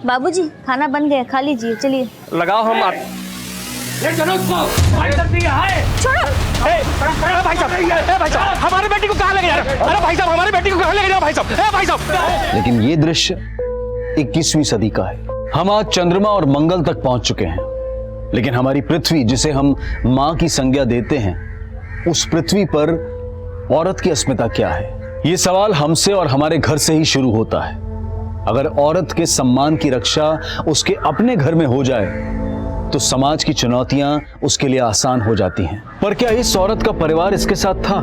बाबूजी खाना बन गया, खा लीजिए, चलिए। लगाओ हम चलो उसको भाई साहब छोड़ो। भाई साहब हमारे बेटी को कहाँ लेके जा रहे हो? अरे भाई साहब हमारी बेटी को कहाँ लेके जा रहे हो भाई साहब? भाई साहब। लेकिन ये दृश्य 21वीं सदी का है। हम आज चंद्रमा और मंगल तक पहुंच चुके हैं, लेकिन हमारी पृथ्वी जिसे हम मां की संज्ञा देते हैं, उस पृथ्वी पर औरत की अस्मिता क्या है? ये सवाल हमसे और हमारे घर से ही शुरू होता है। अगर औरत के सम्मान की रक्षा उसके अपने घर में हो जाए तो समाज की चुनौतियां उसके लिए आसान हो जाती हैं। पर क्या इस औरत का परिवार इसके साथ था?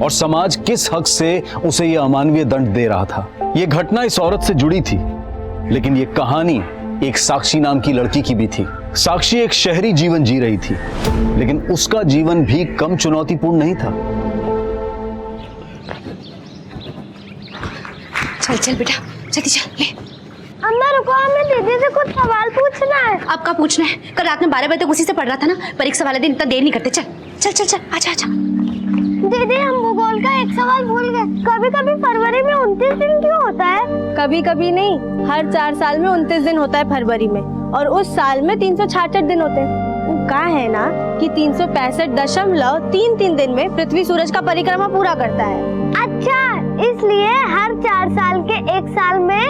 और समाज किस हक से उसे यह अमानवीय दंड दे रहा था? यह घटना इस औरत से जुड़ी थी, लेकिन यह कहानी एक साक्षी नाम की लड़की की भी थी। साक्षी एक शहरी जीवन जी रही थी, लेकिन उसका जीवन भी कम चुनौतीपूर्ण नहीं था। चल चल बेटा, जल्दी चल ले। अम्मा रुको, हमें दीदी से कुछ सवाल पूछना है। अब क्या पूछना है? कल रात में 12 बजे तक उसी से पढ़ रहा था ना। परीक्षा वाले दिन इतना देर नहीं करते। चल चल चल चल, आजा आजा। दीदी हम भूगोल का एक सवाल भूल गए। कभी कभी फरवरी में 29 दिन क्यों होता है? कभी कभी नहीं, हर 4 साल में 29 दिन होता है फरवरी में, और उस साल में 366 दिन होते हैं। वो कहा है ना कि 365.33 दिन में पृथ्वी सूरज का परिक्रमा पूरा करता है। अच्छा, इसलिए हर 4 साल के एक साल में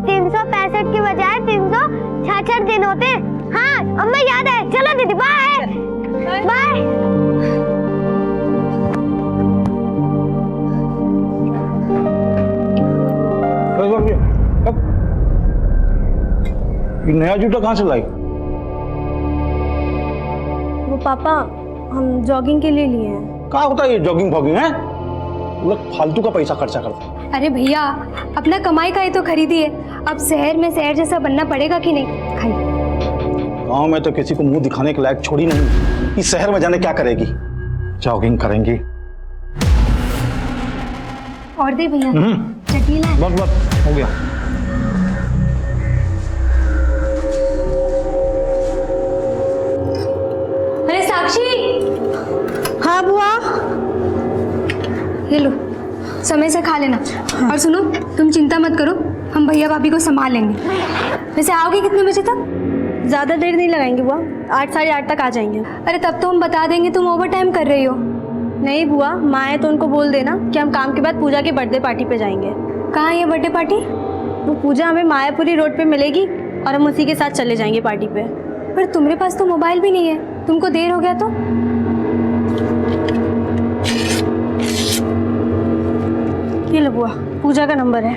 365 की बजाय 366 दिन होते हैं। हाँ अम्मा याद है। चलो दीदी, बाय बाय। नया जूता कहाँ से लाई? वो पापा हम जॉगिंग के लिए लिए हैं। कहाँ होता है ये जॉगिंग फॉगिंग है? लोग फालतू का पैसा खर्चा करते हैं। अरे भैया, अपना कमाई का ही तो खरीदी है। अब शहर में शहर जैसा बनना पड़ेगा कि नहीं? खाइए। गाँव में तो किसी को मुंह दिखाने के लायक छोड़ी नहीं, इस शहर में जाने क्या करेगी? जॉगिंग करेंगी। और दे भैया, चटनी ला। बस बस हो गया। अरे साक्षी। हाँ बुआ। ये लो, समय से खा लेना। और सुनो, तुम चिंता मत करो, हम भैया भाभी को संभाल लेंगे। वैसे आओगे कितने बजे तक? ज़्यादा देर नहीं लगाएंगे बुआ, 8 साढ़े 8 तक आ जाएंगे। अरे तब तो हम बता देंगे तुम ओवर टाइम कर रही हो। नहीं बुआ, माँ है तो उनको बोल देना कि हम काम के बाद पूजा की बर्थडे पार्टी पे जाएंगे। कहाँ है ये बर्थडे पार्टी? वो पूजा हमें मायापुरी रोड पे मिलेगी और हम उसी के साथ चले जाएंगे पार्टी पे। पर तुम्हारे पास तो मोबाइल भी नहीं है, तुमको देर हो गया तो? ये लो बुआ, पूजा का नंबर है।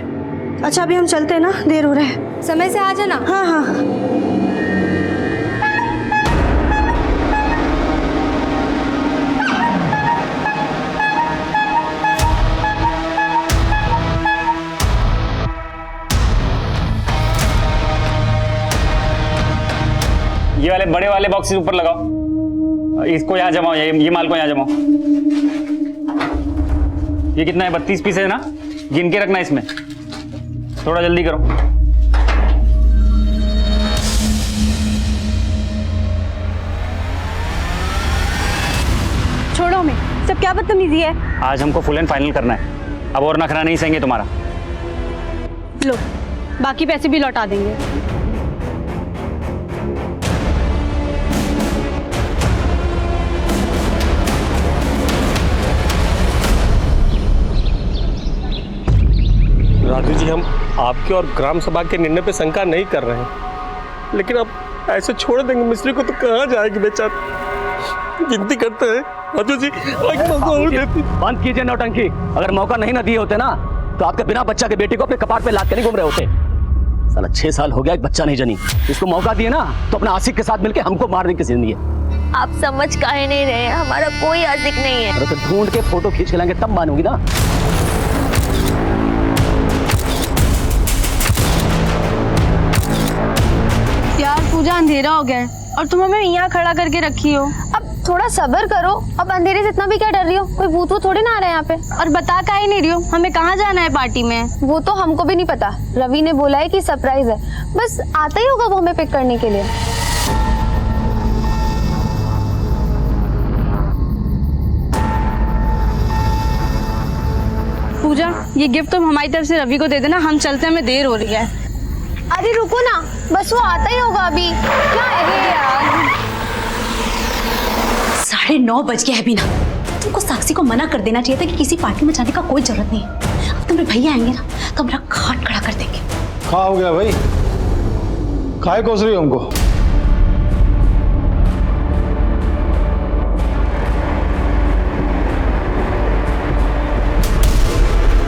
अच्छा अभी हम चलते हैं ना, देर हो रहा है। समय से आ जाना। हाँ हाँ। ये वाले बड़े वाले बॉक्सेस ऊपर लगाओ, इसको यहाँ जमाओ, ये माल को यहाँ जमाओ। ये कितना है? 32 पीस है ना, गिन के रखना इसमें। थोड़ा जल्दी करो। छोड़ो हमें, सब क्या बदतमीजी है। आज हमको फुल एंड फाइनल करना है, अब और नखरा नहीं सहेंगे तुम्हारा। लो, बाकी पैसे भी लौटा देंगे। राजू जी, हम आपके और ग्राम सभा के निर्णय पे शंका नहीं कर रहे हैं, लेकिन आप ऐसे छोड़ देंगे मिस्त्री को तो कहाँ जाएगी बेचारा? गिनती करते हैं राजू जी, बंद कीजिए नौटंकी। अगर मौका नहीं ना दिए होते ना तो आपके बिना बच्चा के बेटी को अपने कपाट पे लाद के नहीं घूम रहे होते। साला 6 साल हो गया, एक बच्चा नहीं जनी। इसको मौका दिए ना तो अपना आशिक के साथ मिलके हमको मारने की जिंदगी है। आप समझ काहे नहीं रहे? हमारा कोई आशिक नहीं है। अरे तो ढूंढ के फोटो खींच के लाएंगे तब मानूंगी ना। यार पूजा, अंधेरा हो गया है और तुम हमें यहाँ खड़ा करके रखी हो। अब थोड़ा सब्र करो। अब अंधेरे से इतना भी क्या डर रही हो? कोई भूत वो थोड़ी ना आ रहा है यहाँ पे। और बता काहे नहीं रही हो हमें कहाँ जाना है पार्टी में? वो तो हमको भी नहीं पता, रवि ने बोला है कि सरप्राइज है, बस आता ही होगा वो हमें पिक करने के लिए। पूजा, ये गिफ्ट तुम हमारी तरफ से रवि को दे देना, हम चलते हैं, हमें देर हो रही है। अरे रुको ना, बस वो आता ही होगा अभी। क्या अरे यार 9:30 बज गया है बीना। तुमको साक्षी को मना कर देना चाहिए था कि किसी पार्टी में जाने का कोई जरूरत नहीं है। अब तुम्हारे भैया आएंगे ना तो हमारा खाट खड़ा कर देंगे। क्या हो गया भाई, काहे कोस रही हो हमको?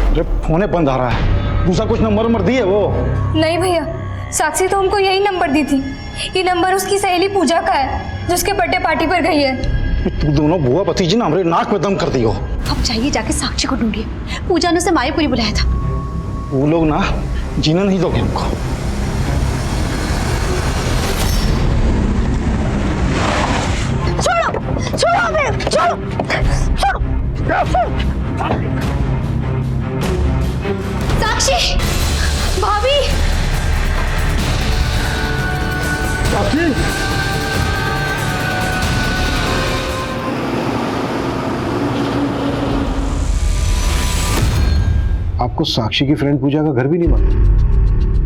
अरे फोन बंद आ रहा है, दूसरा कुछ नंबर दिए वो? नहीं भैया, साक्षी तो हमको यही नंबर दी थी। ये नंबर उसकी सहेली पूजा का है जो उसके बर्थडे पार्टी पर गई है। तू दोनों बुआ भतीजी ना हमारे नाक में दम कर दी हो। अब जाइए जाके साक्षी को ढूंढिए। पूजा ने उसे मायापुरी बुलाया था। वो लोग ना जीना नहीं दोगे हमको। छोड़ो बे, छोड़ो छोड़ो। साक्षी, भाभी, साक्षी, आपको साक्षी की फ्रेंड पूजा का घर भी नहीं मालूम,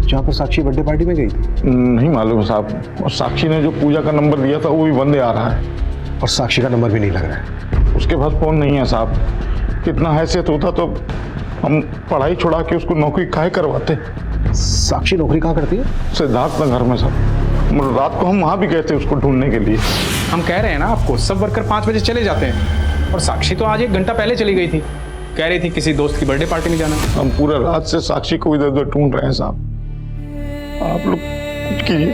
जहाँ पर साक्षी बर्थडे पार्टी में गई थी? नहीं मालूम साहब। और साक्षी ने जो पूजा का नंबर दिया था वो भी बंदे आ रहा है। और साक्षी का नंबर भी नहीं लग रहा है। उसके पास फोन नहीं है साहब। कितना हैसियत होता तो हम पढ़ाई छुड़ा के उसको नौकरी काहे करवाते। साक्षी नौकरी कहाँ करती है? सिद्धार्थ नगर में सर। रात को हम वहाँ भी गए थे उसको ढूंढने के लिए। हम कह रहे हैं ना आपको, सब वर्कर 5 बजे चले जाते हैं और साक्षी तो आज 1 घंटा पहले चली गई थी। कह रही थी किसी दोस्त की बर्थडे पार्टी में जाना। हम पूरे रात से साक्षी को इधर उधर ढूंढ रहे हैं साहब। आप लोग कुछ कीजिए,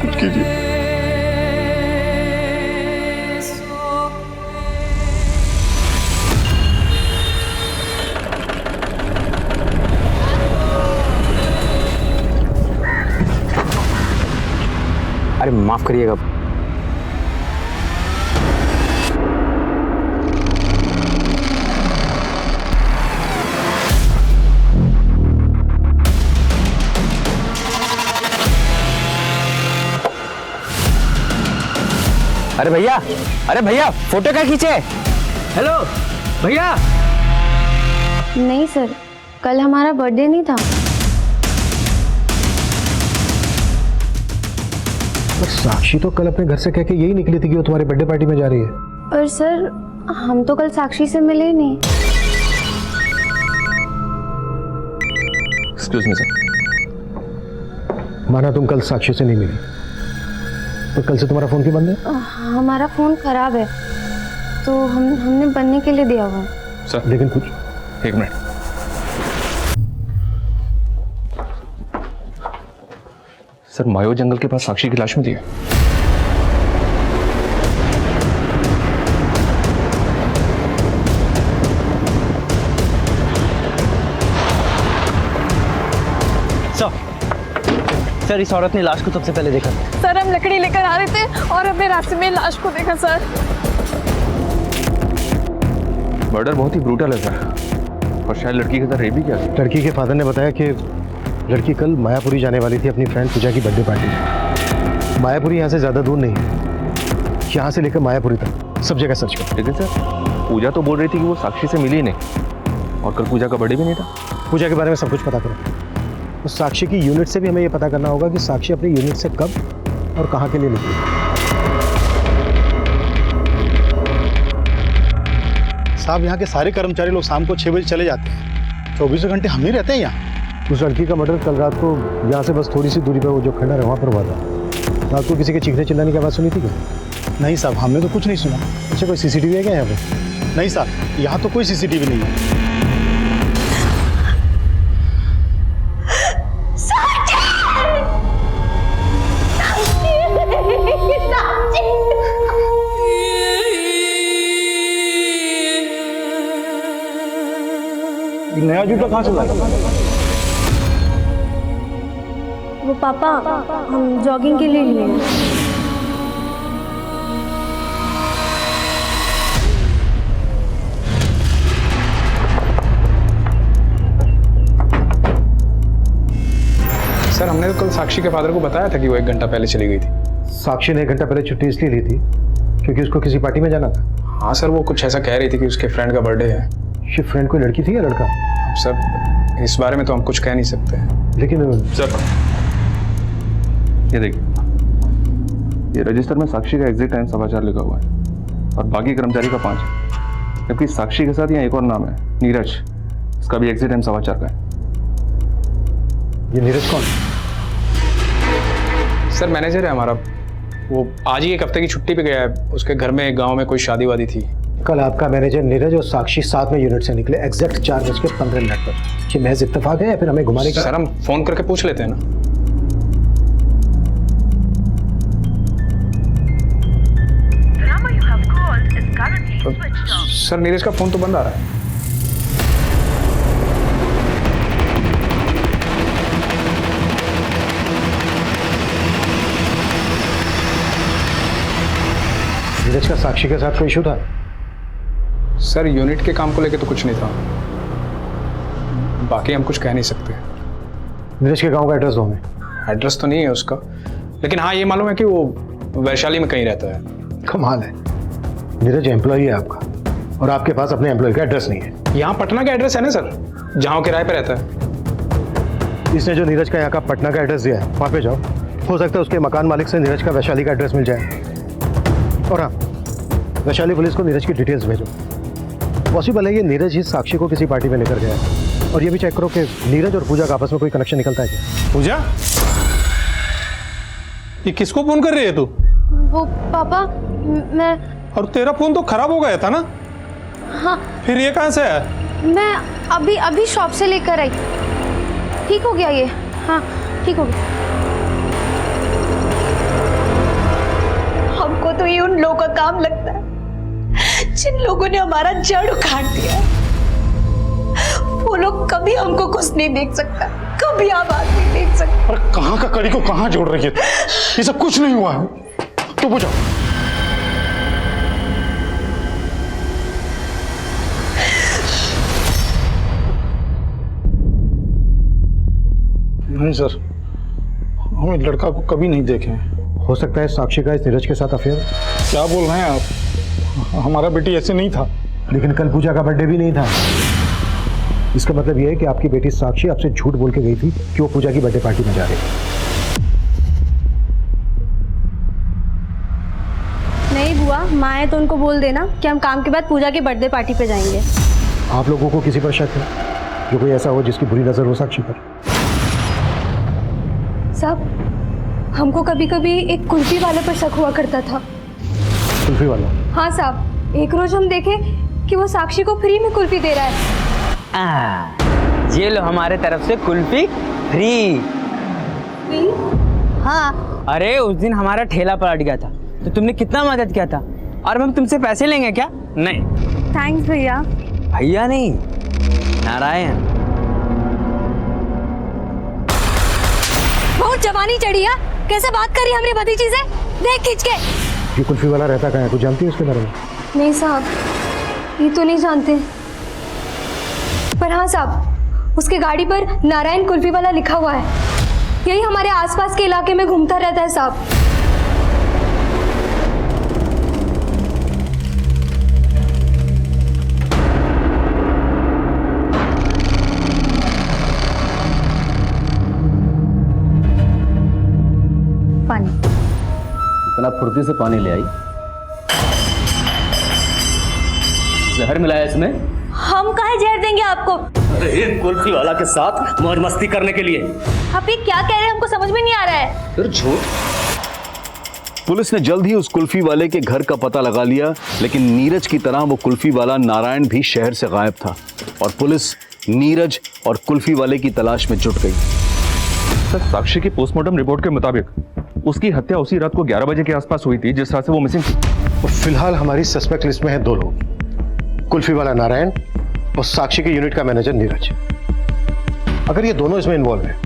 कुछ कीजिए। अरे माफ करिएगा। अरे भैया फोटो क्या खींचे? हेलो भैया। नहीं सर, कल हमारा बर्थडे नहीं था। पर साक्षी तो कल अपने घर से कह के यही निकली थी कि वो तुम्हारी बर्थडे पार्टी में जा रही है। पर सर, हम तो कल साक्षी से मिले नहीं। Excuse me sir. माना तुम कल साक्षी से नहीं मिली, तो कल से तुम्हारा फोन क्यों बंद है? हमारा फोन खराब है तो हमने बनने के लिए दिया हुआ है। सर लेकिन कुछ 1 मिनट। सर मायो जंगल के पास साक्षी की लाश मिली है। सर इस औरत ने लाश को सबसे पहले देखा। सर हम लकड़ी लेकर आ रहे थे और हमने रास्ते में लाश को देखा सर। मर्डर बहुत ही ब्रूटल है सर, और शायद लड़की के साथ रेप भी किया। लड़की के फादर ने बताया कि लड़की कल मायापुरी जाने वाली थी अपनी फ्रेंड पूजा की बर्थडे पार्टी में। मायापुरी यहाँ से ज़्यादा दूर नहीं है, यहाँ से लेकर मायापुरी तक सब जगह सर्च करो। लेकिन सर पूजा तो बोल रही थी कि वो साक्षी से मिली नहीं, और कल पूजा का बर्थडे भी नहीं था। पूजा के बारे में सब कुछ पता करो। तो साक्षी की यूनिट से भी हमें ये पता करना होगा कि साक्षी अपनी यूनिट से कब और कहाँ के लिए निकली। साहब यहाँ के सारे कर्मचारी लोग शाम को 6 बजे चले जाते हैं, 24 घंटे हम ही रहते हैं यहाँ। उस लड़की का मर्डर कल रात को यहाँ से बस थोड़ी सी दूरी पर वो जो खंडर है वहाँ पर हुआ था। रात को किसी के चीखने चिल्लाने की आवाज़ सुनी थी क्या? नहीं साहब, हमने तो कुछ नहीं सुना। अच्छा कोई सीसीटीवी है क्या यहाँ पे? नहीं साहब, यहाँ तो कोई सीसीटीवी नहीं है। नया जूता कहाँ से लाया? वो पापा हम जॉगिंग के लिए लिए हैं। सर हमने तो कल साक्षी के फादर को बताया था कि वो 1 घंटा पहले चली गई थी। साक्षी ने 1 घंटा पहले छुट्टी इसलिए ली थी क्योंकि उसको किसी पार्टी में जाना था। हाँ सर, वो कुछ ऐसा कह रही थी कि उसके फ्रेंड का बर्थडे है। ये फ्रेंड कोई लड़की थी या लड़का? सर इस बारे में तो हम कुछ कह नहीं सकते हैं। लेकिन सर ये देखिए, ये रजिस्टर में साक्षी का एग्जिट टाइम समाचार लिखा हुआ है और बाकी कर्मचारी का 5 है, जबकि साक्षी के साथ यहाँ एक और नाम है नीरज, इसका भी एग्जिट टाइम समाचार का है। ये नीरज कौन? सर मैनेजर है हमारा, वो आज ही एक हफ्ते की छुट्टी पे गया है, उसके घर में गांव में कोई शादी वादी थी। कल आपका मैनेजर नीरज और साक्षी साथ में यूनिट से निकले एग्जैक्ट 4:15 पर। ये महज इत्तेफाक है या फिर हमें घुमाने का? सर हम फोन करके पूछ लेते हैं ना। सर नीरज का फोन तो बंद आ रहा है। नीरज का साक्षी के साथ कोई इशू था? सर यूनिट के काम को लेके तो कुछ नहीं था, बाकी हम कुछ कह नहीं सकते। नीरज के गांव का एड्रेस दो हमें। एड्रेस तो नहीं है उसका, लेकिन हाँ ये मालूम है कि वो वैशाली में कहीं रहता है। कमाल है, नीरज एम्प्लॉई है आपका और आपके पास अपने एम्प्लॉय का एड्रेस नहीं है। यहाँ पटना का एड्रेस है ना सर, जहाँ वो किराए पे रहता है। इसने जो नीरज का यहाँ का पटना का एड्रेस दिया है वहाँ पे जाओ, हो सकता है उसके मकान मालिक से नीरज का वैशाली का एड्रेस मिल जाए। और हाँ, वैशाली पुलिस को नीरज की डिटेल्स भेजो। पॉसिबल है ये नीरज ही साक्षी को किसी पार्टी में लेकर गया है। और ये भी चेक करो कि नीरज और पूजा का आपस में कोई कनेक्शन निकलता है क्या। पूजा, ये किसको फोन कर रही है तू? वो पापा, मैं और तेरा फोन तो खराब हो गया था ना? हाँ। फिर ये कहाँ से है? मैं अभी शॉप से लेकर आई, ठीक हो गया ये। हाँ ठीक हो गया। हमको तो ये उन लोगों का काम लगता है जिन लोगों ने हमारा जड़ उखाड़ दिया। वो लोग कभी हमको खुश नहीं देख सकता, कभी आबाद नहीं देख सकता। अरे कहाँ का कड़ी को कहाँ जोड़ रही है? ये सब कुछ नहीं हुआ है, तो पूछो। नहीं सर, हम इस लड़का को कभी नहीं देखे हैं। हो सकता है साक्षी का इस नीरज के साथ अफेयर। क्या बोल रहे हैं आप? हमारा बेटी ऐसे नहीं था। लेकिन कल पूजा का बर्थडे भी नहीं था। इसका मतलब यह है कि आपकी बेटी साक्षी आपसे झूठ बोल के गई थी कि वो पूजा की बर्थडे पार्टी में जा रही है। नहीं बुआ, माँ है तो उनको बोल देना कि हम काम के बाद पूजा की बर्थडे पार्टी पे जाएंगे। आप लोगों को किसी पर शक है जो कोई ऐसा हो जिसकी बुरी नजर हो साक्षी पर? साहब, हमको कभी कभी एक कुल्फी वाले पर शक हुआ करता था। कुल्फी वाला? हाँ साहब, एक रोज हम देखे कि वो साक्षी को फ्री में कुल्फी दे रहा है। ये लो हमारे तरफ से कुल्फी फ्री। हाँ, अरे उस दिन हमारा ठेला पलट गया था तो तुमने कितना मदद किया था, और हम तुमसे पैसे लेंगे क्या? नहीं। थैंक्स भैया। भैया नहीं, नारायण। बहुत जवानी चढ़ी है, कैसे बात करी हमारी भतीजी से, देख खींच के। ये कुल्फी वाला रहता कहाँ है, कुछ जानती है उसके बारे में? नहीं साहब, ये तो नहीं जानते, पर हाँ साहब, उसके गाड़ी पर नारायण कुल्फी वाला लिखा हुआ है। यही हमारे आसपास के इलाके में घूमता रहता है साहब। पानी। इतना फुर्ती से पानी ले आई, जहर मिलाया इसमें? हम काहे जहर देंगे आपको? अरे कुल्फी वाला के साथ मौज मस्ती करने के लिए। आप ये क्या कह रहे हैं, हमको समझ में नहीं आ रहा है। फिर झूठ। पुलिस ने जल्द ही उस कुल्फी वाले के घर का पता लगा लिया, लेकिन नीरज की तरह वो कुल्फी वाला नारायण भी शहर से गायब था और पुलिस नीरज और कुल्फी वाले की तलाश में जुट गई। सर, साक्षी की पोस्टमार्टम रिपोर्ट के मुताबिक उसकी हत्या उसी रात को 11 बजे के आसपास हुई थी जिस रात से वो मिसिंग थी। और फिलहाल हमारी सस्पेक्ट लिस्ट में है 2 लोग, कुल्फी वाला नारायण और साक्षी के यूनिट का मैनेजर नीरज। अगर ये दोनों इसमें इन्वॉल्व हैं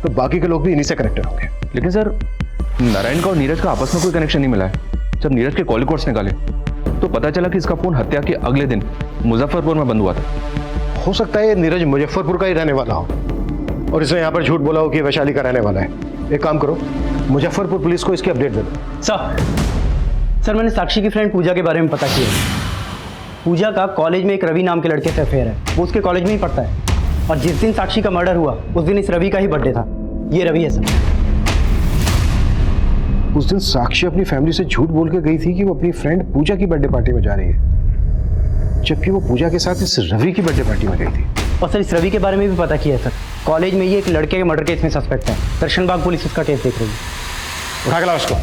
तो बाकी के लोग भी इन्हीं से कनेक्टेड होंगे। लेकिन सर, नारायण का और नीरज का आपस में कोई कनेक्शन नहीं मिला है। जब नीरज के कॉल रिकॉर्ड्स निकाले तो पता चला कि इसका फोन हत्या के अगले दिन मुजफ्फरपुर में बंद हुआ था। हो सकता है ये नीरज मुजफ्फरपुर का ही रहने वाला हो और इसने यहाँ पर झूठ बोला हो कि वैशाली का रहने वाला है। एक काम करो, मुजफ्फरपुर पुलिस को इसकी अपडेट दे दो। सर, मैंने साक्षी की फ्रेंड पूजा के बारे में पता किया। पूजा का कॉलेज में एक रवि नाम के लड़के से अफेयर है, वो उसके कॉलेज में ही पढ़ता है। और जिस दिन साक्षी का मर्डर हुआ उस दिन इस रवि का ही बर्थडे था। ये रवि है सर। उस दिन साक्षी अपनी फैमिली से झूठ बोल के गई थी कि वो अपनी फ्रेंड पूजा की बर्थडे पार्टी में जा रही है, जबकि वो पूजा के साथ इस रवि की बर्थडे पार्टी में गई थी। और सर इस रवि के बारे में भी पता किया है सर। कॉलेज में ये एक लड़के के मर्डर केस में सस्पेक्ट है। दर्शनबाग पुलिस उसका केस देख रही है। उठा के लाओ उसको।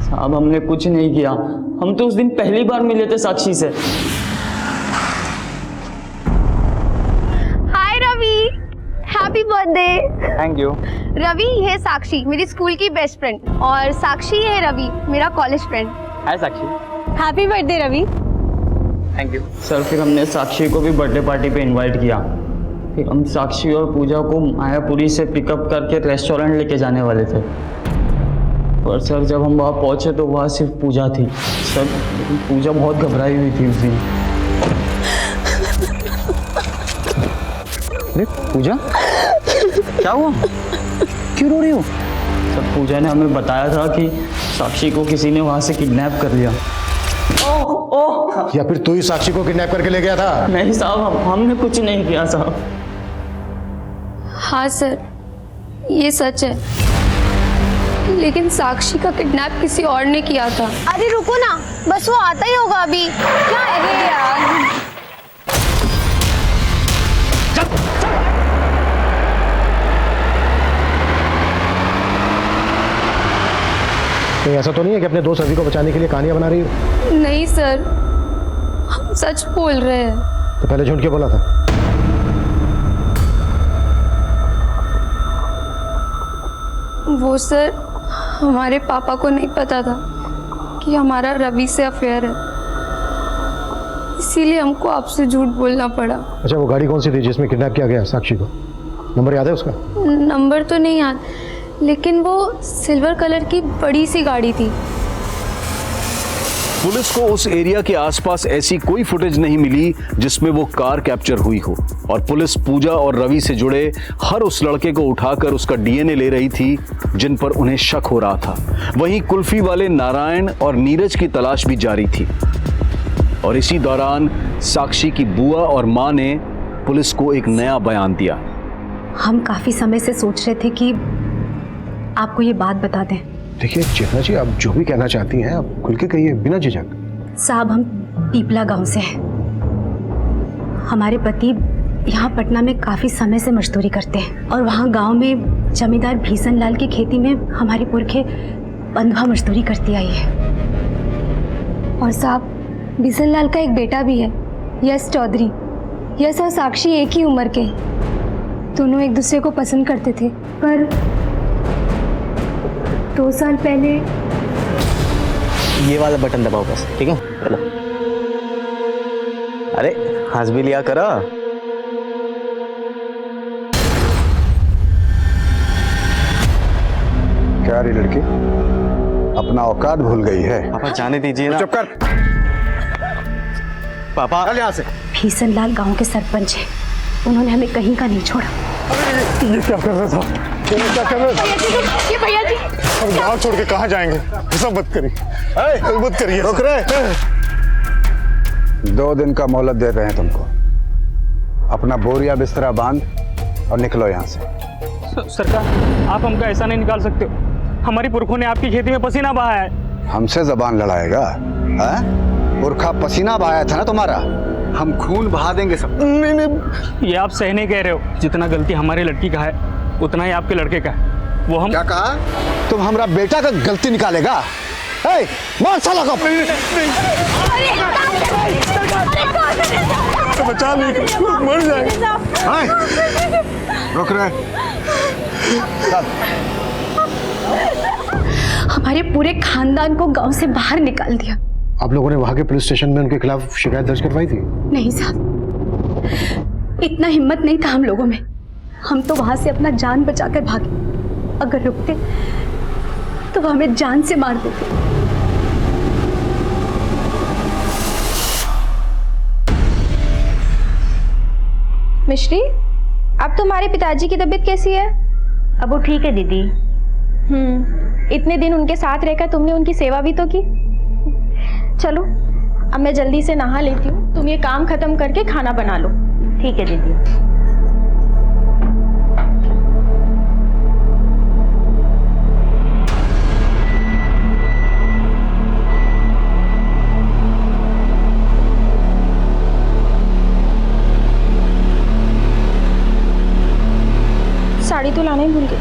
साहब हमने कुछ नहीं किया, हम तो उस दिन पहली बार मिले थे साक्षी से। Hi Ravi, happy birthday. Thank you. Ravi है साक्षी, मेरी स्कूल की बेस्ट फ्रेंड, और साक्षी है रवि, मेरा college friend. Hi Sakshi. Happy birthday Ravi. Thank you. Sir फिर हमने साक्षी को भी बर्थडे पार्टी पे इनवाइट किया। फिर हम साक्षी और पूजा को मायापुरी से पिकअप करके रेस्टोरेंट लेके जाने वाले थे, पर सर जब हम वहाँ पहुँचे तो वहाँ सिर्फ पूजा थी। सर लेकिन पूजा बहुत घबराई हुई थी उस दिन। अरे पूजा, क्या हुआ? क्यों रो रही हो? सर पूजा ने हमें बताया था कि साक्षी को किसी ने वहाँ से किडनैप कर लिया। या फिर तू ही साक्षी को किडनैप करके ले गया था? नहीं साहब, हमने कुछ नहीं किया साहब। हाँ सर, ये सच है, लेकिन साक्षी का किडनैप किसी और ने किया था। अरे रुको ना, बस वो आता ही होगा अभी। क्या है यार? कहीं ऐसा तो नहीं है कि अपने दोस्त रवि को बचाने के लिए कहानियां बना रही हो? नहीं सर, हम सच बोल रहे हैं। तो पहले झूठ क्यों बोला था? वो सर, हमारे पापा को नहीं पता था कि हमारा रवि से अफेयर है, इसीलिए हमको आपसे झूठ बोलना पड़ा। अच्छा, वो गाड़ी कौन सी थी जिसमें किडनैप किया गया साक्षी को? नंबर याद है उसका? नंबर तो नहीं याद, लेकिन वो सिल्वर कलर की बड़ी सी गाड़ी थी। पुलिस को उस एरिया के आसपास ऐसी कोई फुटेज नहीं मिली जिसमें वो कार कैप्चर हुई हो, और पुलिस पूजा और रवि से जुड़े हर उस लड़के को उठाकर उसका डीएनए ले रही थी जिन पर उन्हें शक हो रहा था। वहीं कुल्फी वाले नारायण और नीरज की तलाश भी जारी थी, और इसी दौरान साक्षी की बुआ और मां ने पुलिस को एक नया बयान दिया। हम काफी समय से सोच रहे थे कि आपको ये बात बता दें। देखिए चेतना जी, आप जो भी कहना चाहती हैं आप खुल के कहिए, बिना झिझक। साहब, हम पीपला गांव से हैं। हमारे पति यहाँ पटना में काफी समय से मजदूरी करते हैं, और वहाँ गांव में जमींदार भीषण लाल की खेती में हमारे पुरखे बंधुआ मजदूरी करती आई है। और साहब, भीषण लाल का एक बेटा भी है, यश चौधरी। यश और साक्षी एक ही उम्र के, दोनों एक दूसरे को पसंद करते थे, पर 2 साल पहले। ये वाला बटन दबाओ बस, ठीक है? चलो। अरे हंस भी लिया करो। क्या रे लड़की, अपना औकात भूल गई है? पापा जाने दीजिए ना। चुप कर पापा। चल यहाँ से। भीषण लाल गाँव के सरपंच हैं, उन्होंने हमें कहीं का नहीं छोड़ा। ये क्या कर रहा था? ये क्या कर रहा था? ये भैया जी, हम गाँव छोड़ के कहाँ जाएंगे? ऐसा मत करिए, मत करिए। रुक रहे। 2 दिन का मोहलत दे रहे हैं तुमको। अपना बोरिया बिस्तरा बांध और निकलो यहाँ से। सरकार, आप हमको ऐसा नहीं निकाल सकते हो। हमारी पुरखों ने आपकी खेती में पसीना बहाया है। हमसे जबान लड़ाएगा? पुरखा पसीना बहाया था ना तुम्हारा, हम खून बहा देंगे सब। नहीं, ये आप सही नहीं कह रहे हो। जितना गलती हमारी लड़की का है उतना ही आपके लड़के का है। वो हम क्या कहा? तुम हमारा बेटा का गलती निकालेगा? मार साला को। बचा नहीं, मर जाएगा। रुक रहे। हमारे पूरे खानदान को गांव से बाहर निकाल दिया। आप लोगों ने वहां के पुलिस स्टेशन में उनके खिलाफ शिकायत दर्ज करवाई थी? नहीं साहब, इतना हिम्मत नहीं था हम लोगों में। हम तो वहां से अपना जान बचाकर भागे। अगर रुकते तो वो हमें जान से मार देते। मिश्री, अब तुम्हारे पिताजी की तबीयत कैसी है? अब वो ठीक है दीदी। इतने दिन उनके साथ रहकर तुमने उनकी सेवा भी तो की। चलो, अब मैं जल्दी से नहा लेती हूँ, तुम ये काम खत्म करके खाना बना लो। ठीक है दीदी। साड़ी तो लाना ही भूल गई।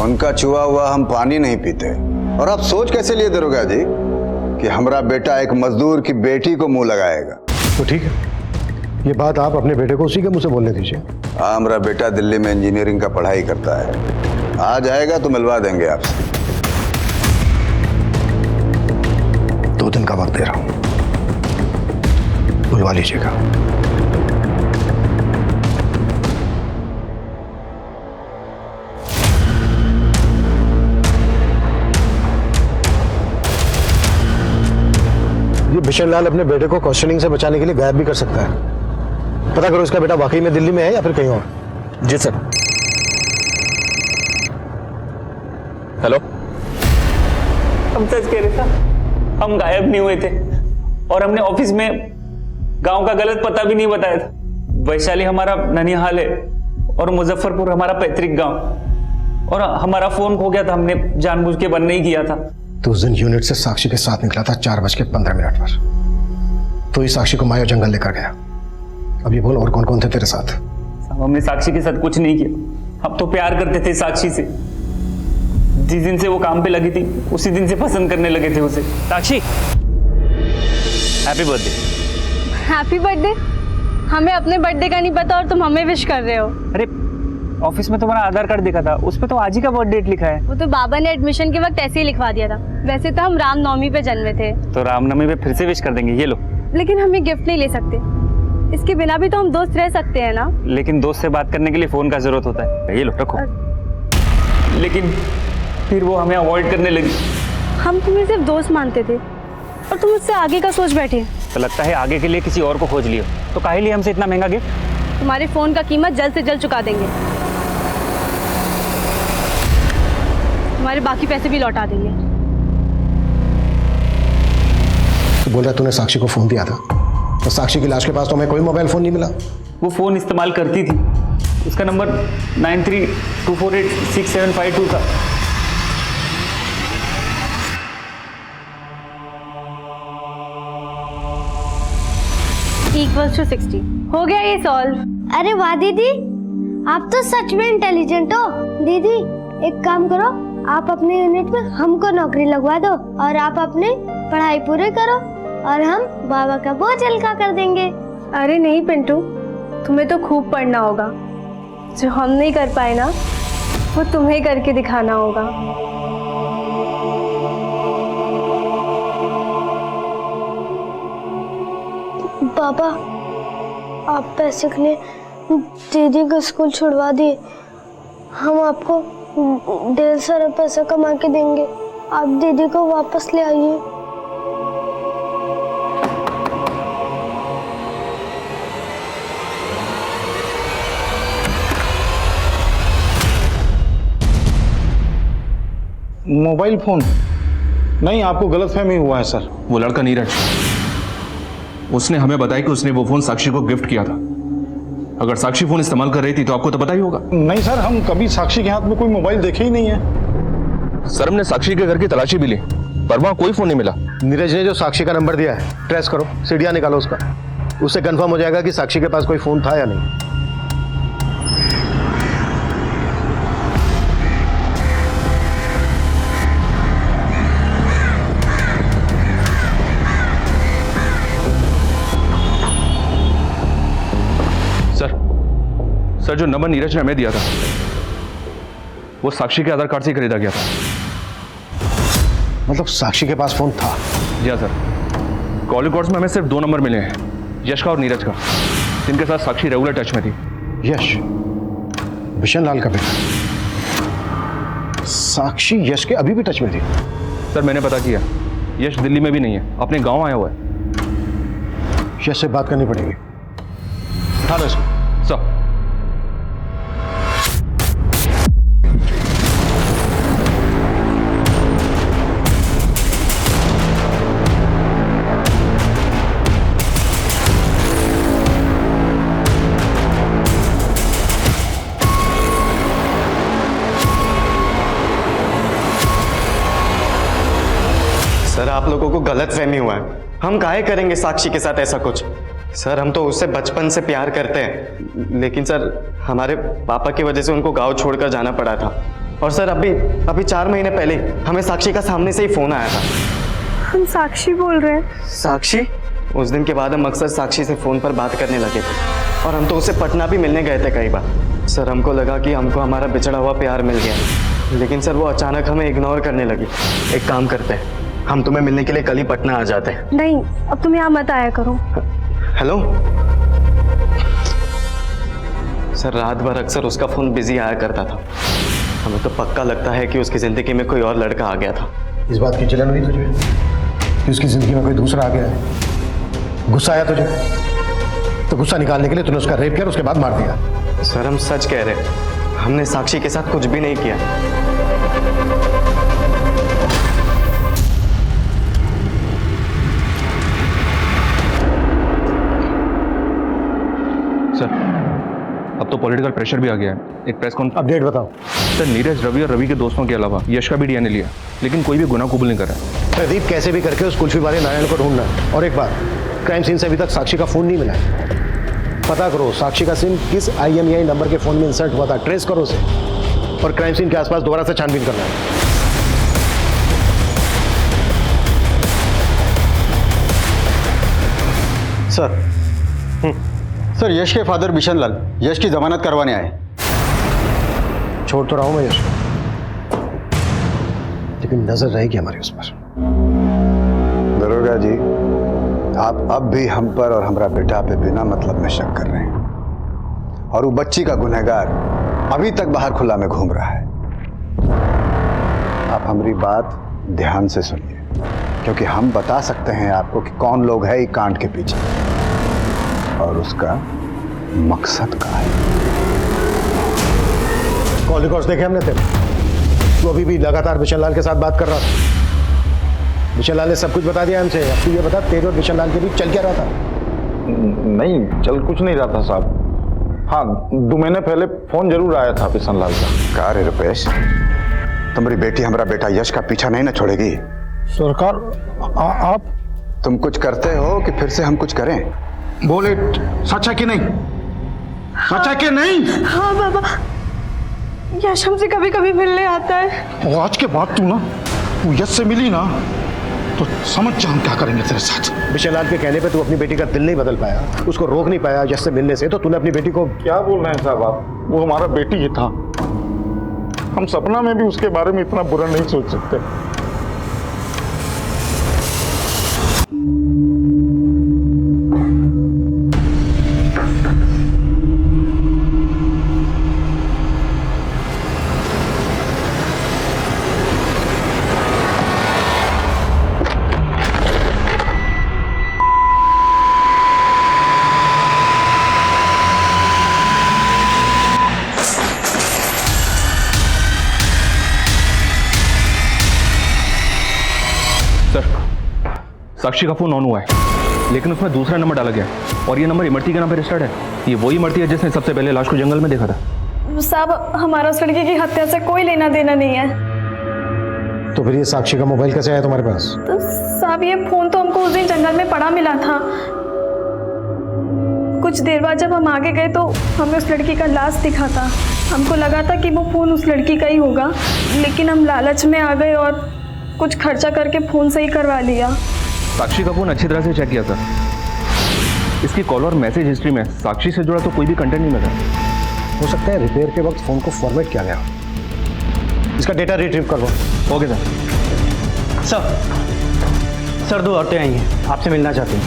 उनका छुआ हुआ हम पानी नहीं पीते। और आप सोच कैसे लिए दरोगा जी कि हमारा बेटा एक मजदूर की बेटी को मुंह लगाएगा? तो ठीक है, ये बात आप अपने बेटे को उसी के मुंह से बोलने दीजिए। हाँ, हमारा बेटा दिल्ली में इंजीनियरिंग का पढ़ाई करता है, आ जाएगा तो मिलवा देंगे आपसे। 2 दिन का वक्त दे रहा हूं, बुलवा लीजिएगा। ये बिशन लाल अपने बेटे को क्वेश्चनिंग से बचाने के लिए गायब भी कर सकता है। पता करो इसका बेटा वाकई में दिल्ली में है या फिर कहीं और। जी सर। हेलो, हम सच कह रहे थे, हम गायब नहीं हुए थे और हमने ऑफिस में गांव का गलत पता भी नहीं बताया था। वैशाली हमारा ननिहाल है और मुजफ्फरपुर हमारा पैतृक गांव, और हमारा फोन खो गया था, हमने जानबूझ के बंद नहीं किया था। तो उस दिन यूनिट से साक्षी के साथ निकला था 4:15 पर। तो इस साक्षी को माया जंगल लेकर गया। अब ये बोल, और कौन कौन थे तेरे साथ? हमने साक्षी के साथ कुछ नहीं किया। हम तो प्यार करते थे साक्षी से। जिस दिन से वो काम पे लगी थी उसी दिन से पसंद करने लगे थे उसे। साक्षी, हैप्पी बर्थडे। Happy birthday? हमें अपने बर्थडे का नहीं पता और तुम हमें विश कर रहे हो। अरे ऑफिस में तुम्हारा आधार कार्ड देखा था, उस पे तो आज ही का बर्थ डेट लिखा है। वो तो बाबा ने एडमिशन के वक्त ऐसे ही लिखवा दिया था। वैसे तो हम रामनवमी पे जन्मे थे। तो रामनवमी पे फिर से विश कर देंगे, ये लो। लेकिन हम ये गिफ्ट नहीं ले सकते, इसके बिना भी तो हम दोस्त रह सकते हैं ना। लेकिन दोस्त से बात करने के लिए फोन का जरूरत होता है, ये लो रखो। लेकिन फिर वो हमें अवॉइड करने लगी। हम तुम्हें सिर्फ दोस्त मानते थे और तुम उससे आगे का सोच बैठे। तो लगता है आगे के लिए किसी और को खोज लियो। तो काहे लिए हमसे इतना महंगा गिफ्ट? तुम्हारे फोन का कीमत जल्द से जल्द चुका देंगे, तुम्हारे बाकी पैसे भी लौटा देंगे। तो बोल रहा तूने साक्षी को फोन दिया था, तो साक्षी की लाश के पास तो हमें कोई मोबाइल फोन नहीं मिला। वो फोन इस्तेमाल करती थी, उसका नंबर 93248675 था। = 60 हो गया ये सॉल्व। अरे वाह दीदी, आप तो सच में इंटेलिजेंट हो। दीदी एक काम करो, आप अपने यूनिट में हमको नौकरी लगवा दो और आप अपनी पढ़ाई पूरी करो और हम बाबा का बोझ हल्का कर देंगे। अरे नहीं पिंटू, तुम्हें तो खूब पढ़ना होगा। जो हम नहीं कर पाए ना, वो तुम्हें करके दिखाना होगा। पापा, आप पैसे के लिए दीदी का स्कूल छुड़वा दिए। हम आपको ढेर सारा पैसा कमा के देंगे, आप दीदी को वापस ले आइए। Mobile phone? नहीं, आपको गलतफहमी हुआ है सर। वो लड़का नीरज, उसने हमें बताया कि उसने वो फोन साक्षी को गिफ्ट किया था। अगर साक्षी फोन इस्तेमाल कर रही थी तो आपको तो पता ही होगा। नहीं सर, हम कभी साक्षी के हाथ में कोई मोबाइल देखे ही नहीं है। सर, हमने साक्षी के घर की तलाशी भी ली, पर वहां कोई फोन नहीं मिला। नीरज ने जो साक्षी का नंबर दिया है, ट्रेस करो, सीढ़ियां निकालो उसका। उससे कंफर्म हो जाएगा कि साक्षी के पास कोई फोन था या नहीं। सर, जो नंबर नीरज ने हमें दिया था वो साक्षी के आधार कार्ड से खरीदा गया था। मतलब साक्षी के पास फोन था? जी हाँ सर। कॉल रिकॉर्ड्स में हमें सिर्फ 2 नंबर मिले हैं, यश का और नीरज का, जिनके साथ साक्षी रेगुलर टच में थी। यश बिशन लाल का बेटा। साक्षी यश के अभी भी टच में थी? सर मैंने पता किया, यश दिल्ली में भी नहीं है, अपने गांव आया हुआ है। यश से बात करनी पड़ेगी। उठा लो इसको। सर सर आप लोगों को गलतफहमी हुआ है। हम काहे करेंगे साक्षी के साथ ऐसा कुछ। सर हम तो उससे बचपन से प्यार करते हैं, लेकिन सर हमारे पापा की वजह से उनको गांव छोड़कर जाना पड़ा था। और सर अभी 4 महीने पहले हमें साक्षी का सामने से ही फोन आया था। हम साक्षी बोल रहे हैं। साक्षी? उस दिन के बाद हम अक्सर साक्षी से फोन पर बात करने लगे थे और हम तो उससे पटना भी मिलने गए थे कई बार। सर हमको लगा कि हमको हमारा बिछड़ा हुआ प्यार मिल गया, लेकिन सर वो अचानक हमें इग्नोर करने लगी। एक काम करते हैं, हम तुम्हें मिलने के लिए कल ही पटना आ जाते हैं। नहीं, अब तुम यहाँ मत आया करो। हेलो सर, रात भर अक्सर उसका फोन बिजी आया करता था। हमें तो पक्का लगता है कि उसकी जिंदगी में कोई और लड़का आ गया था। इस बात की जलन हुई तुझे कि उसकी जिंदगी में कोई दूसरा आ गया है? गुस्सा आया तुझे? तो गुस्सा निकालने के लिए तूने उसका रेप किया और उसके बाद मार दिया। सर हम सच कह रहे हैं, हमने साक्षी के साथ कुछ भी नहीं किया। सर अब तो पॉलिटिकल प्रेशर भी आ गया है। एक प्रेस कॉन्फ्रेंस। अपडेट बताओ। सर नीरज, रवि और रवि के दोस्तों के अलावा यश का भी डीएनए लिया, लेकिन कोई भी गुनाह कबूल नहीं कर रहा है। प्रदीप कैसे भी करके उस कुल्फी वाले नारायण को ढूंढना है। और एक बात, क्राइम सीन से अभी तक साक्षी का फोन नहीं मिला है। पता करो साक्षी का सिम किस IMEI नंबर के फोन में इंसर्ट हुआ था, ट्रेस करो उसे और क्राइम सीन के आसपास दोबारा से छानबीन करना है। सर यश के फादर बिशन लाल यश की जमानत करवाने आए। छोड़ तो रहा हूं मैं यश, लेकिन नजर रहेगी हमारी उस पर। दरोगा जी, आप अब भी हम पर और हमारा बेटा पे बिना मतलब में शक कर रहे हैं, और वो बच्ची का गुनहगार अभी तक बाहर खुला में घूम रहा है। आप हमारी बात ध्यान से सुनिए, क्योंकि हम बता सकते हैं आपको कि कौन लोग है इस कांड के पीछे और उसका मकसद क्या है। कॉल रिकॉर्ड्स देखे हमने तेरे। तू अभी भी लगातार बिशन लाल के साथ बात कर रहा था। बिशन लाल ने सब कुछ बता दिया हमसे। अब तू ये बता, तेरे और बिशन लाल के बीच चल क्या रहा था? नहीं, चल कुछ नहीं रहा था साहब। हाँ, 2 महीने पहले फोन जरूर आया था बिशन लाल का। कहा रे रुपेश, तुम्हारी बेटी हमारा बेटा यश का पीछा नहीं ना छोड़ेगी? सरकार आप तुम कुछ करते हो कि फिर से हम कुछ करें? बोले सच है कि नहीं? सच है कि नहीं? हाँ बाबा, यश हमसे कभी कभी मिलने आता है। और आज के बाद तू यश से मिली ना तो समझ जा हम क्या करेंगे तेरे साथ। बिशन लाल के कहने पे तू अपनी बेटी का दिल नहीं बदल पाया, उसको रोक नहीं पाया यश से मिलने से, तो तूने अपनी बेटी को। क्या बोल रहे हैं साहब आप? वो हमारा बेटी ही था। हम सपना में भी उसके बारे में इतना बुरा नहीं सोच सकते। साक्षी का फोन ऑन हुआ है, लेकिन उसमें दूसरा नंबर डाला गया और ये नंबर इमरती के नाम पे रजिस्टर्ड है। ये वही इमरती है जिसने सबसे पहले लाश को जंगल में देखा था। साहब हमारा उस लड़के की हत्या से कोई लेना देना नहीं है। तो फिर ये साक्षी का मोबाइल कैसे आया तुम्हारे पास? तो साहब ये फोन तो हमको उस दिन जंगल में पड़ा मिला था। कुछ देर बाद जब हम आगे गए तो हमें उस लड़की का लाश दिखा था। हमको लगा था कि वो फोन उस लड़की का ही होगा, लेकिन हम लालच में आ गए और कुछ खर्चा करके फोन सही करवा लिया। साक्षी का फोन अच्छी तरह से चेक किया सर। इसकी कॉल और मैसेज हिस्ट्री में साक्षी से जुड़ा तो कोई भी कंटेंट नहीं मिला। हो सकता है रिपेयर के वक्त फोन को फॉर्मेट किया गया। इसका डेटा रिट्रीव करवाओ। Okay sir. सर, 2 औरतें आई हैं, आपसे मिलना चाहती हैं।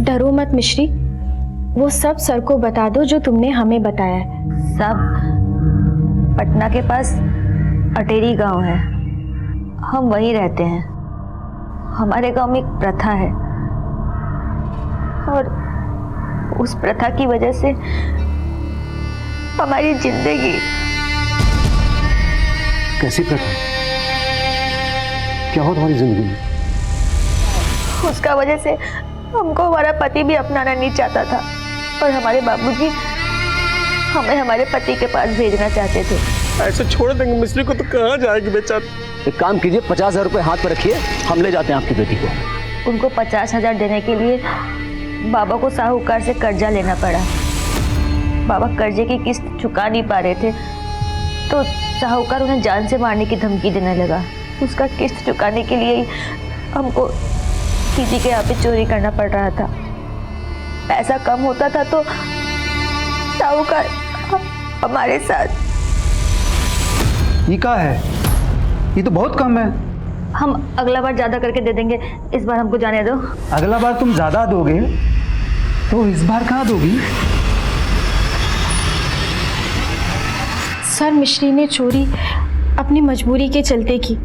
डरो मत मिश्री, वो सब सर को बता दो जो तुमने हमें बताया है। सब पटना के पास अटेरी गांव है, हम वहीं रहते हैं। हमारे गांव में एक प्रथा है और उस प्रथा की वजह से हमारी जिंदगी। कैसी प्रथा? क्या हो तुम्हारी जिंदगी में? उसका वजह से हमको हमारा पति भी अपनाना नहीं चाहता था और हमारे बाबूजी हमें हमारे पति के पास भेजना चाहते थे। ऐसे छोड़ देंगे मिस्त्री को तो कहाँ जाएगी बेचारी? एक काम कीजिए, 50,000 रुपये हाथ पर रखिए, हम ले जाते हैं आपकी बेटी को। उनको 50,000 देने के लिए बाबा को साहूकार से कर्जा लेना पड़ा। बाबा कर्जे की किस्त चुका नहीं पा रहे थे तो साहूकार उन्हें जान से मारने की धमकी देने लगा। उसका किस्त चुकाने के लिए हमको दीदी के यहाँ पे चोरी करना पड़ रहा था। पैसा कम होता था तो साहूकार हमारे साथ। ये क्या है? ये तो बहुत कम है। हम अगला बार ज्यादा करके दे देंगे, इस बार हमको जाने दो। अगला बार तुम ज्यादा दोगे तो इस बार कहाँ दोगी? सर, मिश्री ने चोरी अपनी मजबूरी के चलते की,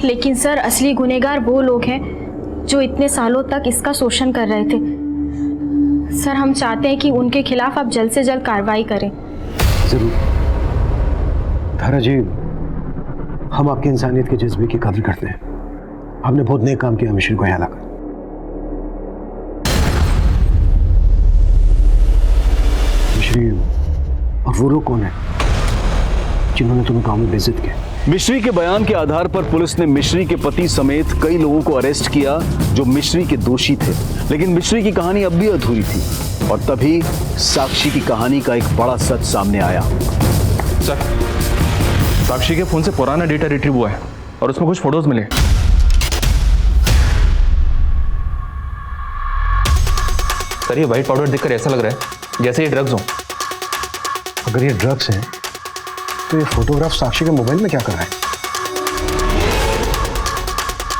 लेकिन सर असली गुनहगार वो लोग हैं जो इतने सालों तक इसका शोषण कर रहे थे। सर, हम चाहते हैं कि उनके खिलाफ आप जल्द से जल्द कार्रवाई करें। जरूर धारा जी, हम आपकी इंसानियत के जज्बे की कदर करते हैं। आपने बहुत नेक काम किया मिश्री को यहाँ लाकर। मिश्री, और वो लोग कौन है जिन्होंने तुम्हें गांव में बेइज्जत किया? मिश्री के बयान के आधार पर पुलिस ने मिश्री के पति समेत कई लोगों को अरेस्ट किया जो मिश्री के दोषी थे, लेकिन मिश्री की कहानी अब भी अधूरी थी और तभी साक्षी की कहानी का एक बड़ा सच सामने आया। सर, साक्षी के फोन से पुराना डेटा रिट्रीव हुआ है और उसमें कुछ फोटोज मिले। सर, ये व्हाइट पाउडर देखकर ऐसा लग रहा है जैसे ये ड्रग्स हो। अगर ये ड्रग्स हैं तो ये फोटोग्राफ साक्षी के मोबाइल में क्या कर रहा है?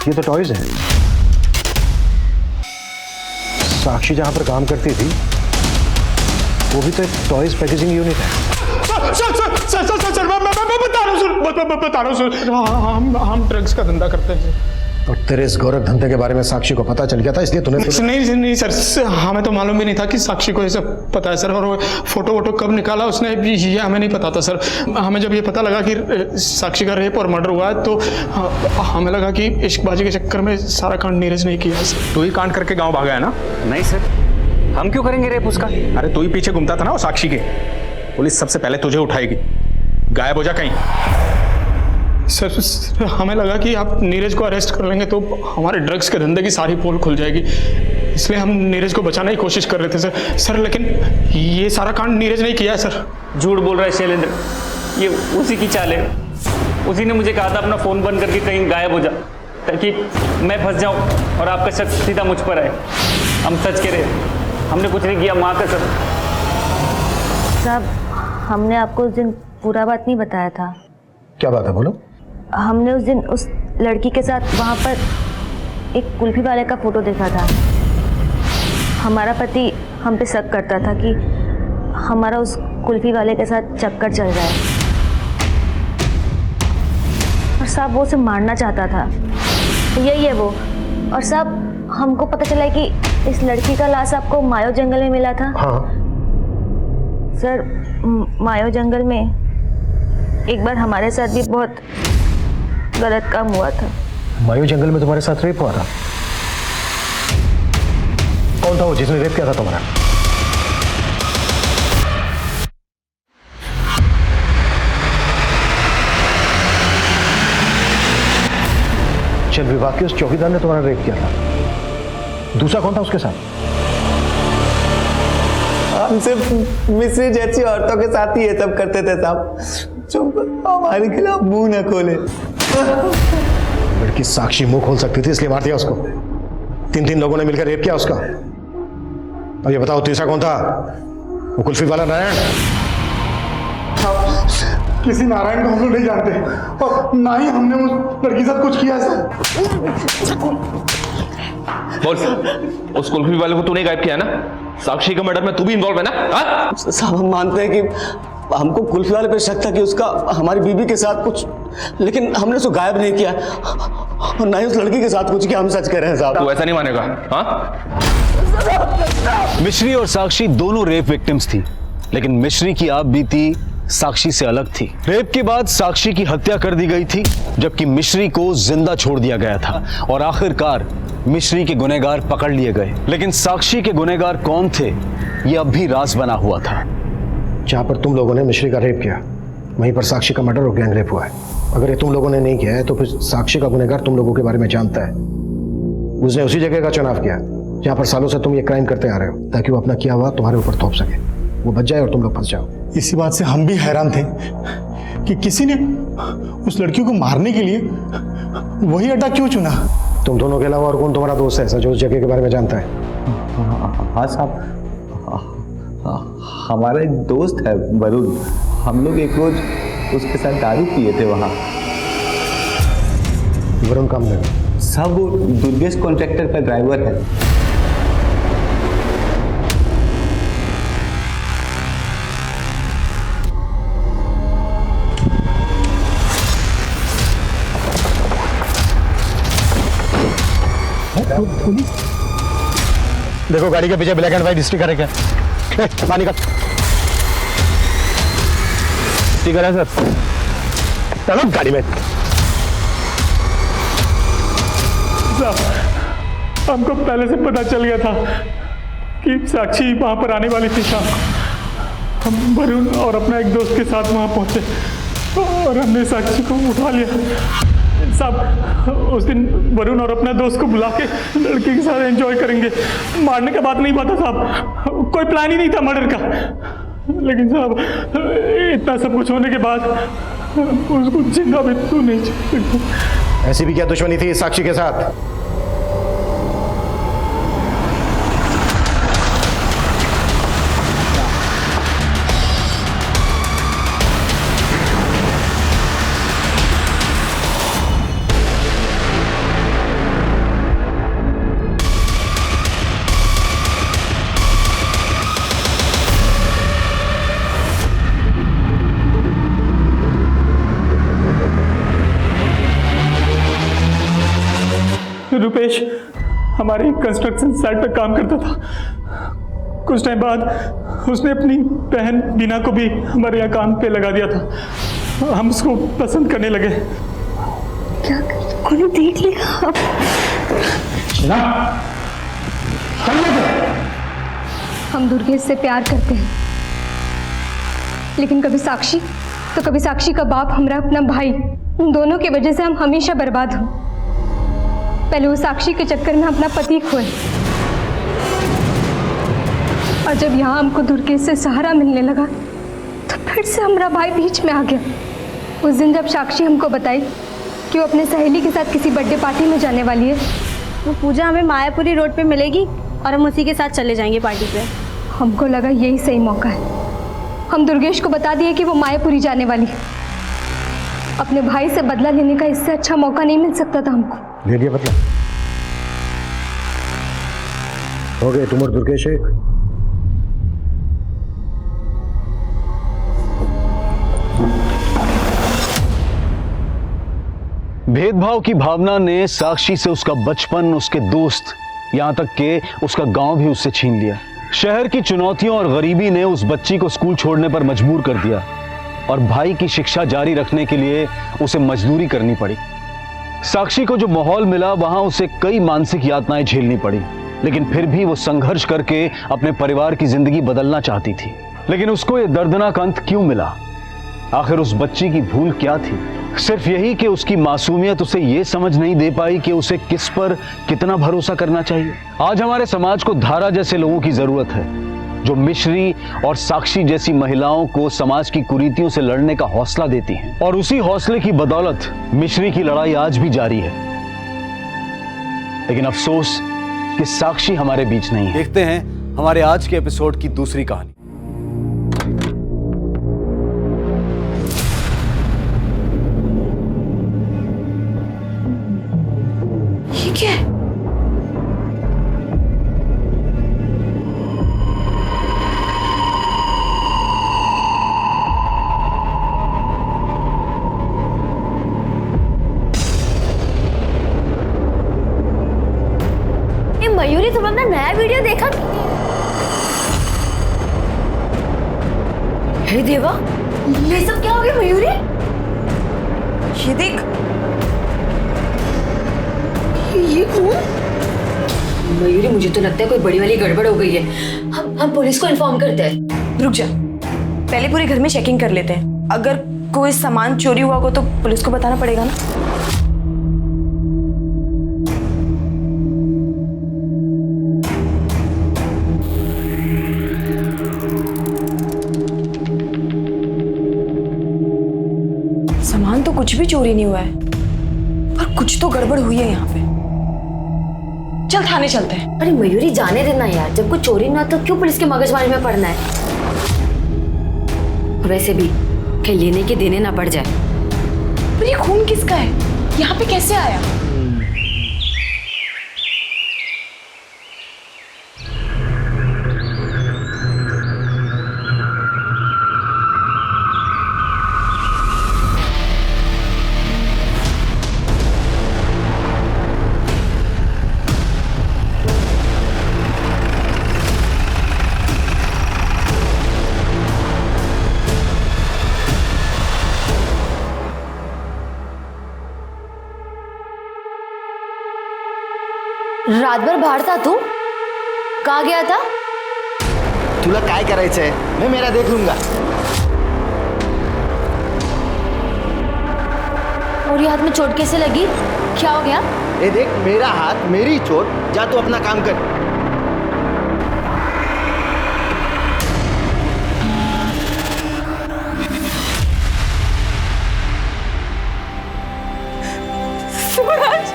ये तो टॉयज है। साक्षी जहां पर काम करती थी वो भी तो एक टॉयज पैकेजिंग यूनिट है। सर, मैं बता रहा हूँ हम ड्रग्स का धंधा करते हैं। और तेरे इस गोरख धंधे के बारे में साक्षी को पता चल गया था, इसलिए तूने नहीं सर, हमें तो मालूम भी नहीं था कि साक्षी को ये सब पता है सर। और वो फोटो वोटो कब निकाला उसने ये हमें नहीं पता था सर। हमें जब ये पता लगा कि साक्षी का रेप और मर्डर हुआ है तो हमें लगा कि इश्कबाजी के चक्कर में सारा कांड नीरज नहीं किया सर। तू ही कांड करके गाँव भागा है ना? नहीं सर, हम क्यों करेंगे रेप उसका? अरे तू ही पीछे घूमता था ना वो साक्षी के। पुलिस सबसे पहले तुझे उठाएगी, गायब हो जा कहीं। सर, हमें लगा कि आप नीरज को अरेस्ट कर लेंगे तो हमारे ड्रग्स के धंधे की सारी पोल खुल जाएगी, इसलिए हम नीरज को बचाने की कोशिश कर रहे थे सर। लेकिन ये सारा कांड नीरज नहीं किया है सर। झूठ बोल रहा है शैलेंद्र, ये उसी की चाल है। उसी ने मुझे कहा था अपना फ़ोन बंद करके कहीं गायब हो जा ताकि मैं फंस जाऊं और आपका शक सीधा मुझ पर आए। हम सच कह रहे, हमने कुछ नहीं किया, माँ का सब। साहब, हमने आपको उस दिन पूरा बात नहीं बताया था। क्या बात है, बोलो। हमने उस दिन उस लड़की के साथ वहाँ पर एक कुल्फी वाले का फोटो देखा था। हमारा पति हम पे शक करता था कि हमारा उस कुल्फी वाले के साथ चक्कर चल रहा है और साहब वो उसे मारना चाहता था। यही है वो। और साहब, हमको पता चला कि इस लड़की का लाश आपको मायो जंगल में मिला था। हाँ सर, मायो जंगल में एक बार हमारे साथ भी बहुत गलत काम हुआ था। मायो जंगल में तुम्हारे साथ रेप हुआ था? कौन था वो जिसने रेप किया था तुम्हारा? चल विभाग के उस चौकीदार ने तुम्हारा रेप किया था। दूसरा कौन था उसके साथ? हम सिर्फ मिश्री जैसी औरतों के साथ ही ये सब करते थे साहब, जो हमारे खिलाफ मुंह न खोले। लड़की साक्षी मुंह खोल सकती थी इसलिए मार दिया उसको। 3 लोगों ने मिलकर रेप किया उसका। अब ये बताओ तीसरा कौन था? वो कुल्फी वाला नारायण? किसी नारायण को हम लोग नहीं जानते और ना ही हमने उस लड़की के साथ कुछ किया है सर। बोल, उस कुल्फी वाले को तूने गायब किया ना? साक्षी के मर्डर में तू भी इन्वॉल्व है ना? हाँ? साहब हम मानते हैं कि हमको कुल्फी वाले पे शक था कि उसका हमारी बीबी के साथ कुछ, लेकिन हमने उसको गायब नहीं किया और ना ही उस लड़की के साथ कुछ किया। हम सच कह रहे हैं साहब। तू ऐसा नहीं मानेगा। हाँ? मिश्री और साक्षी दोनों रेप विक्टिम्स थी, लेकिन मिश्री की आप बीती साक्षी से अलग थी। रेप के बाद साक्षी की हत्या कर दी गई थी, जबकि मिश्री को जिंदा छोड़ दिया गया था और आखिरकार मिश्री के गुनहगार पकड़ लिए गए। लेकिन साक्षी के गुनहगार कौन थे, यह अब भी राज बना हुआ था। जहां पर तुम लोगों ने मिश्री का रेप किया, वहीं पर साक्षी का मर्डर और गैंग रेप हुआ है। अगर ये तुम लोगों ने नहीं किया है तो फिर साक्षी का गुनहगार तुम लोगों के बारे में जानता है। उसने उसी जगह का चुनाव किया जहां पर सालों से तुम ये क्राइम करते आ रहे हो, ताकि वो अपना किया हुआ तुम्हारे ऊपर थोप सके, वो बच जाए और तुम लोग फंस जाओ। इसी बात से हम भी हैरान थे कि किसी ने उस लड़की को मारने के लिए वही अड्डा क्यों चुना। तुम दोनों के अलावा और कौन तुम्हारा दोस्त है ऐसा जो उस जगह के बारे में जानता है? हाँ साहब, हमारा एक दोस्त है वरुण, हम लोग एक रोज उसके साथ दारू पिए थे वहाँ। वरुण काम नहीं साहब, वो दुर्गेश कॉन्ट्रैक्टर का ड्राइवर है। देखो गाड़ी के पीछे ब्लैक एंड व्हाइट स्टिकर है क्या? पानी का स्टिकर है सर। चलो गाड़ी में। हमको पहले से पता चल गया था कि साक्षी वहां पर आने वाली थी शाम। हम वरुण और अपना एक दोस्त के साथ वहां पहुंचे और हमने साक्षी को उठा लिया। साहब, उस दिन वरुण और अपना दोस्त को बुला के लड़की के साथ एंजॉय करेंगे, मारने का बात नहीं पता साहब, कोई प्लान ही नहीं था मर्डर का। लेकिन साहब, इतना सब कुछ होने के बाद उसको जिंदा भी तो नहीं छोड़ सकते। ऐसी भी क्या दुश्मनी थी साक्षी के साथ? रुपेश हमारी कंस्ट्रक्शन साइट पर काम करता था। कुछ टाइम बाद उसने अपनी बहन बीना को भी हमारे यहाँ काम पे लगा दिया था। हम उसको पसंद करने लगे। क्या कोई देख लेगा? हम दुर्गेश से प्यार करते हैं, लेकिन कभी साक्षी तो कभी साक्षी का बाप, हमरा अपना भाई, उन दोनों की वजह से हम हमेशा बर्बाद हो। पहले वो साक्षी के चक्कर में अपना पति खोए, और जब यहाँ हमको दुर्गेश से सहारा मिलने लगा तो फिर से हमारा भाई बीच में आ गया। उस दिन जब साक्षी हमको बताई कि वो अपने सहेली के साथ किसी बर्थडे पार्टी में जाने वाली है, वो पूजा हमें मायापुरी रोड पे मिलेगी और हम उसी के साथ चले जाएंगे पार्टी पे। हमको लगा यही सही मौका है। हम दुर्गेश को बता दिए कि वो मायापुरी जाने वाली है। अपने भाई से बदला लेने का इससे अच्छा मौका नहीं मिल सकता था हमको। ले लिया बदला? हो गए तुम और दुर्गेश एक। भेदभाव की भावना ने साक्षी से उसका बचपन, उसके दोस्त, यहां तक कि उसका गांव भी उससे छीन लिया। शहर की चुनौतियों और गरीबी ने उस बच्ची को स्कूल छोड़ने पर मजबूर कर दिया और भाई की शिक्षा जारी रखने के लिए उसे मजदूरी करनी पड़ी। साक्षी को जो माहौल मिला वहां उसे कई मानसिक यातनाएं झेलनी पड़ी, लेकिन फिर भी वो संघर्ष करके अपने परिवार की जिंदगी बदलना चाहती थी। लेकिन उसको ये दर्दनाक अंत क्यों मिला? आखिर उस बच्ची की भूल क्या थी? सिर्फ यही कि उसकी मासूमियत उसे ये समझ नहीं दे पाई कि उसे किस पर कितना भरोसा करना चाहिए। आज हमारे समाज को धारा जैसे लोगों की जरूरत है, जो मिश्री और साक्षी जैसी महिलाओं को समाज की कुरीतियों से लड़ने का हौसला देती हैं। और उसी हौसले की बदौलत मिश्री की लड़ाई आज भी जारी है। लेकिन अफसोस कि साक्षी हमारे बीच नहीं है। देखते हैं हमारे आज के एपिसोड की दूसरी कहानी। ठीक है। ये मयूरी, तुम अपना नया वीडियो देखा? हे देवा, ये सब क्या हो गया मयूरी? ये देख, ये कौन? मयूरी, मुझे तो लगता है कोई बड़ी वाली गड़बड़ हो गई है। हम पुलिस को इन्फॉर्म करते हैं। रुक जा, पहले पूरे घर में चेकिंग कर लेते हैं। अगर कोई सामान चोरी हुआ हो तो पुलिस को बताना पड़ेगा ना। सामान तो कुछ भी चोरी नहीं हुआ है, पर कुछ तो गड़बड़ हुई है यहाँ पे। चल थाने चलते हैं। अरे मयूरी, जाने देना यार, जब कोई चोरी ना तो क्यों पुलिस के मगजमारी में पड़ना है? वैसे भी कहीं लेने के देने ना पड़ जाए। पर ये खून किसका है? यहाँ पे कैसे आया? रात भर बाहर था तू? कहाँ गया था? तुला काय करायचंय? मैं मेरा देख लूंगा। और ये हाथ में चोट कैसे लगी? क्या हो गया? ये देख, मेरा हाथ, मेरी चोट। जा तू अपना काम कर। सूरज,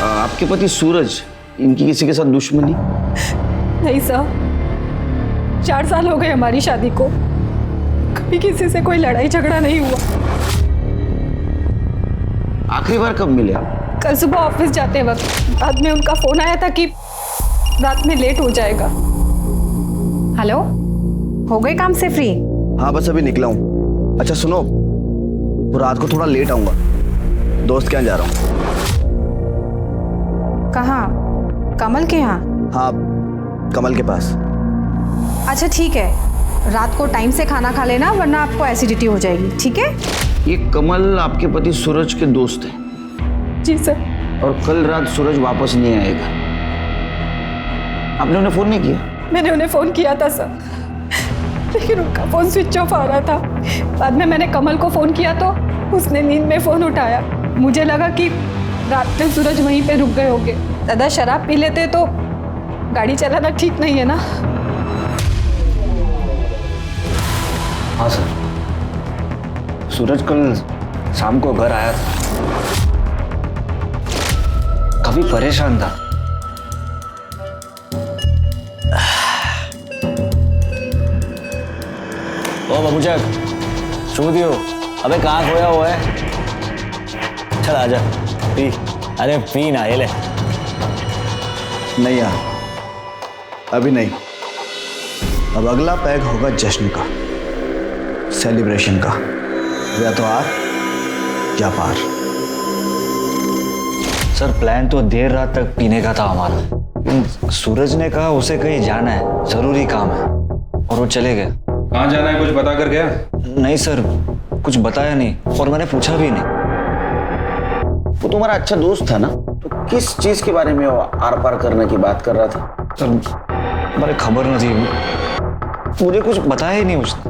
आपके पति सूरज, इनकी किसी के साथ दुश्मनी? नहीं साहब, 4 साल हो गए हमारी शादी को, कभी किसी से कोई लड़ाई झगड़ा नहीं हुआ। आखिरी बार कब मिले आप? कल सुबह ऑफिस जाते वक्त बाद में उनका फोन आया था कि रात में लेट हो जाएगा। हेलो, हो गए काम से फ्री? हाँ, बस अभी निकला हूँ। अच्छा सुनो, तो रात को थोड़ा लेट आऊंगा, दोस्त के यहाँ जा रहा हूँ। कहाँ? कमल के यहाँ? हाँ, कमल के पास। अच्छा ठीक है, रात को टाइम से खाना खा लेना, वरना आपको एसिडिटी हो जाएगी। ठीक है? ये कमल आपके पति सूरज के दोस्त हैं? जी सर। और कल रात सूरज वापस नहीं आएगा, आपने उन्हें फोन नहीं किया? मैंने उन्हें फोन किया था सर, लेकिन उनका फोन स्विच ऑफ आ रहा था। बाद में मैंने कमल को फोन किया तो उसने नींद में फोन उठाया। मुझे लगा कि रात में सूरज वहीं पे रुक गए होंगे। दादा शराब पी लेते तो गाड़ी चलाना ठीक नहीं है ना। हाँ सर, सूरज कल शाम को घर आया था, काफी परेशान था। ओ बाबूचक, शुभ हो। अबे कहाँ खोया हुआ है? चल आजा, पी। अरे पी ना, ये ले। नहीं यार, अभी नहीं। अब अगला पैग होगा जश्न का, सेलिब्रेशन का। या तो आर या पार। सर, प्लान तो देर रात तक पीने का था हमारा। सूरज ने कहा उसे कहीं जाना है, जरूरी काम है, और वो चले गए। कहाँ जाना है कुछ बता कर गया? नहीं सर, कुछ बताया नहीं, और मैंने पूछा भी नहीं। वो तुम्हारा अच्छा दोस्त था ना, तो किस चीज के बारे में वो आर पार करने की बात कर रहा था? सर, मुझे खबर नहीं थी, मुझे कुछ बताया ही नहीं उसने।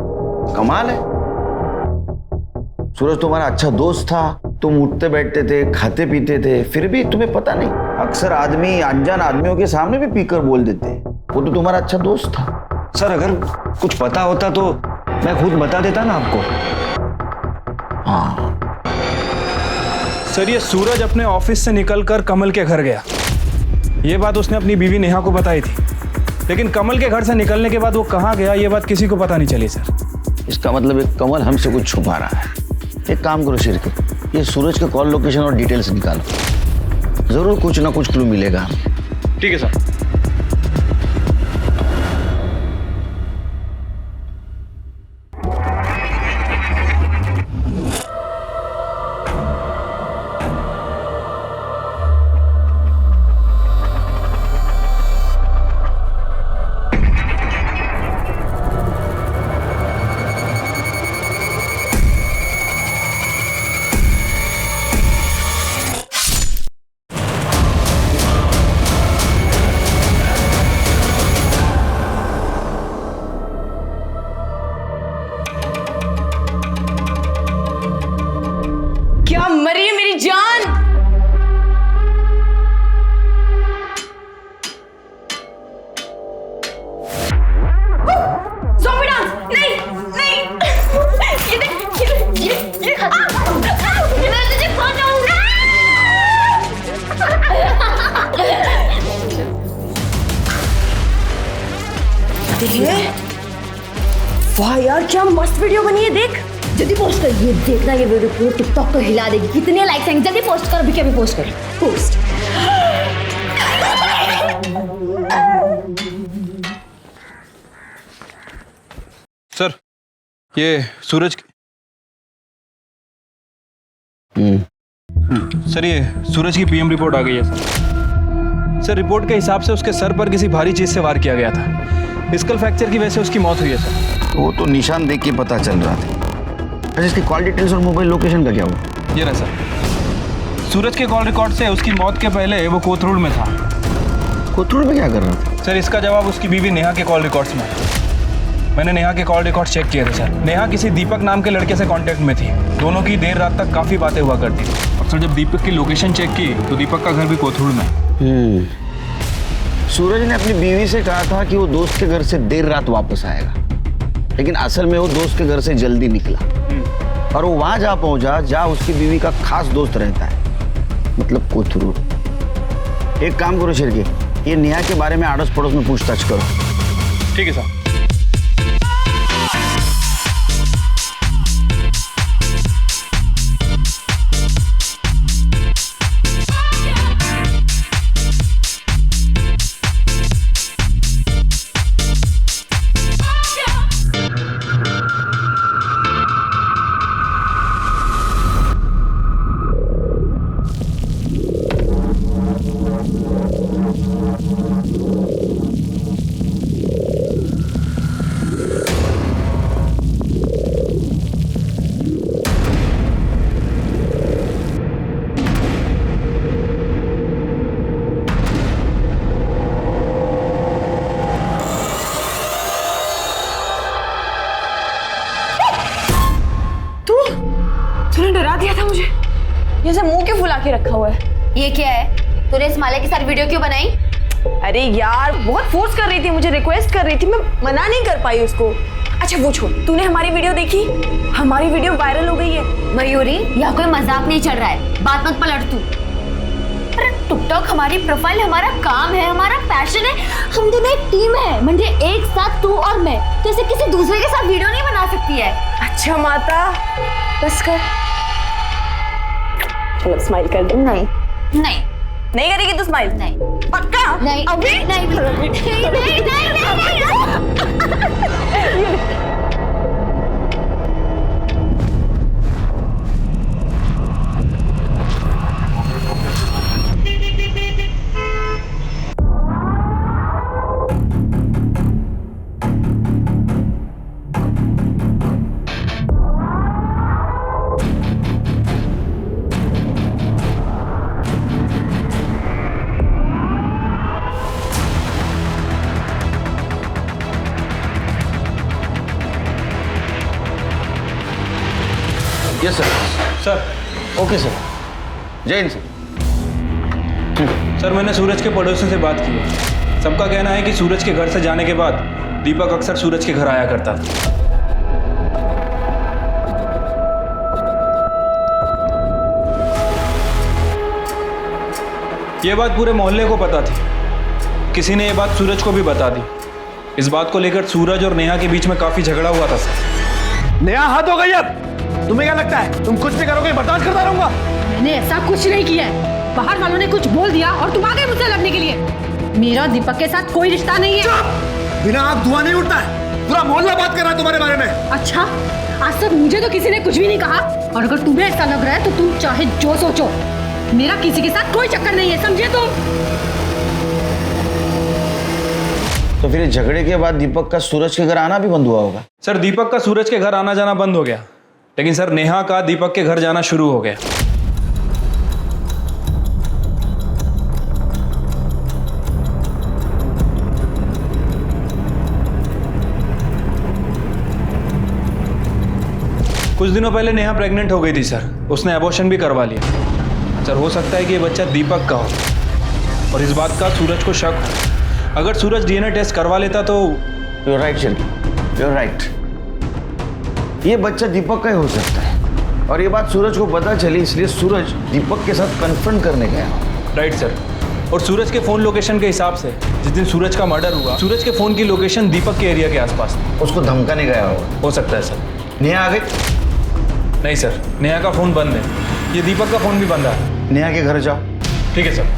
कमाल है, सूरज तुम्हारा अच्छा दोस्त था, तुम उठते बैठते थे, खाते पीते थे, फिर भी तुम्हें पता नहीं। अक्सर आदमी अनजान आदमियों के सामने भी पीकर बोल देते हैं। वो तो तुम्हारा अच्छा दोस्त था। सर, अगर कुछ पता होता तो मैं खुद बता देता ना आपको। हाँ सर, ये सूरज अपने ऑफिस से निकलकर कमल के घर गया। ये बात उसने अपनी बीवी नेहा को बताई थी, लेकिन कमल के घर से निकलने के बाद वो कहाँ गया ये बात किसी को पता नहीं चली सर। इसका मतलब एक कमल हमसे कुछ छुपा रहा है। एक काम करो शिरके, ये सूरज के कॉल लोकेशन और डिटेल्स निकालो, जरूर कुछ ना कुछ क्लू मिलेगा हमें। ठीक है सर। क्या मरी है मेरी जान? ज़ॉम्बी डांस नहीं नहीं ये देख ये मैं तुझे खा जाऊंगा। वाह यार क्या मस्त वीडियो बनी है, देख जल्दी पोस्ट कर। ये देखना ये वीडियो पूरे टिकटॉक को हिला देगी। कितने लाइक्स आएंगे, जल्दी पोस्ट कर, अभी क्या भी पोस्ट कर, पोस्ट। सर ये सूरज सर ये सूरज की पीएम रिपोर्ट आ गई है सर। रिपोर्ट के हिसाब से उसके सर पर किसी भारी चीज से वार किया गया था। स्कल फ्रैक्चर की वजह से उसकी मौत हुई है सर। वो तो निशान देख के पता चल रहा था। अच्छा इसकी कॉल डिटेल्स और मोबाइल लोकेशन का क्या हुआ? ये रहा सर। सूरज के कॉल रिकॉर्ड से उसकी मौत के पहले वो कोथरूड में था। कोथरूड में क्या कर रहा था? सर इसका जवाब उसकी बीवी नेहा के कॉल रिकॉर्ड्स में है। मैंने नेहा के कॉल रिकॉर्ड चेक किए थे सर। नेहा किसी दीपक नाम के लड़के से कांटेक्ट में थी। दोनों की देर रात तक काफ़ी बातें हुआ करती थी। और सर जब दीपक की लोकेशन चेक की तो दीपक का घर भी कोथरूड में। सूरज ने अपनी बीवी से कहा था कि वो दोस्त के घर से देर रात वापस आएगा, लेकिन असल में वो दोस्त के घर से जल्दी निकला और वो वहां जा पहुंचा जहां उसकी बीवी का खास दोस्त रहता है, मतलब कोथरूड। एक काम करो शिरके, ये नेहा के बारे में आड़ोस पड़ोस में पूछताछ करो। ठीक है सर। तूने डरा दिया था मुझे। जैसे मुंह क्यों फुला के रखा हुआ है? ये क्या है? तूने इस माले के साथ वीडियो क्यों बनाई? अरे यार बहुत फोर्स कर रही थी मुझे, रिक्वेस्ट कर रही थी, मैं मना नहीं कर पाई उसको। अच्छा वो छोड़, तूने हमारी वीडियो देखी? हमारी वीडियो वायरल हो गई है। मयूरी यहाँ कोई मजाक नहीं चल रहा है, बात मत पलट तू। अरे टिकटॉक हमारी प्रोफाइल, हमारा काम है, हमारा पैशन है। हम दोनों एक टीम है, म्हणजे एक साथ तू और मैं। तो ऐसे किसी दूसरे के साथ वीडियो नहीं बना सकती है। अच्छा माता बस कर, चलो स्माइल कर दे। नहीं नहीं नहीं करेगी तू स्माइल? नहीं पक्का? नहीं अभी नहीं नहीं नहीं yes sir. Sir okay sir, जय हिंद सर। सर मैंने सूरज के पड़ोसियों से बात की है। सबका कहना है कि सूरज के घर से जाने के बाद दीपक अक्सर सूरज के घर आया करता था। ये बात पूरे मोहल्ले को पता थी, किसी ने ये बात सूरज को भी बता दी। इस बात को लेकर सूरज और नेहा के बीच में काफी झगड़ा हुआ था सर। नेहा हद हो गई अब। तुम्हें क्या लगता है तुम कुछ भी करोगे बर्दाश्त करता रहूंगा? मैंने ऐसा कुछ नहीं किया है। बाहर वालों ने कुछ बोल दिया और तुम आ गए मुझसे लड़ने के लिए। मेरा दीपक के साथ कोई रिश्ता नहीं है। बिना आग धुआं नहीं उठता है। पूरा मोहल्ला बात कर रहा है तुम्हारे बारे में। अच्छा, आज तक मुझे तो किसी ने कुछ भी नहीं कहा, और अगर तुम्हें ऐसा लग रहा है तो तुम चाहे जो सोचो, मेरा किसी के साथ कोई चक्कर नहीं है, समझे तुम? तो फिर झगड़े के बाद दीपक का सूरज के घर आना भी बंद हुआ होगा? सर दीपक का सूरज के घर आना जाना बंद हो गया, लेकिन सर नेहा का दीपक के घर जाना शुरू हो गया। कुछ दिनों पहले नेहा प्रेग्नेंट हो गई थी सर, उसने एबॉर्शन भी करवा लिया। सर हो सकता है कि ये बच्चा दीपक का हो और इस बात का सूरज को शक हो। अगर सूरज डीएनए टेस्ट करवा लेता तो। You're right, Shilpi, you're right. ये बच्चा दीपक का ही हो सकता है, और ये बात सूरज को पता चली, इसलिए सूरज दीपक के साथ कन्फ्रंट करने गया। राइट सर, और सूरज के फोन लोकेशन के हिसाब से जिस दिन सूरज का मर्डर हुआ, सूरज के फोन की लोकेशन दीपक के एरिया के आसपास थी। उसको धमकाने गया होगा। हो सकता है सर। नेहा आ गई? नहीं सर, नेहा का फोन बंद है, ये दीपक का फोन भी बंद है। नेहा के घर जाओ। ठीक है सर।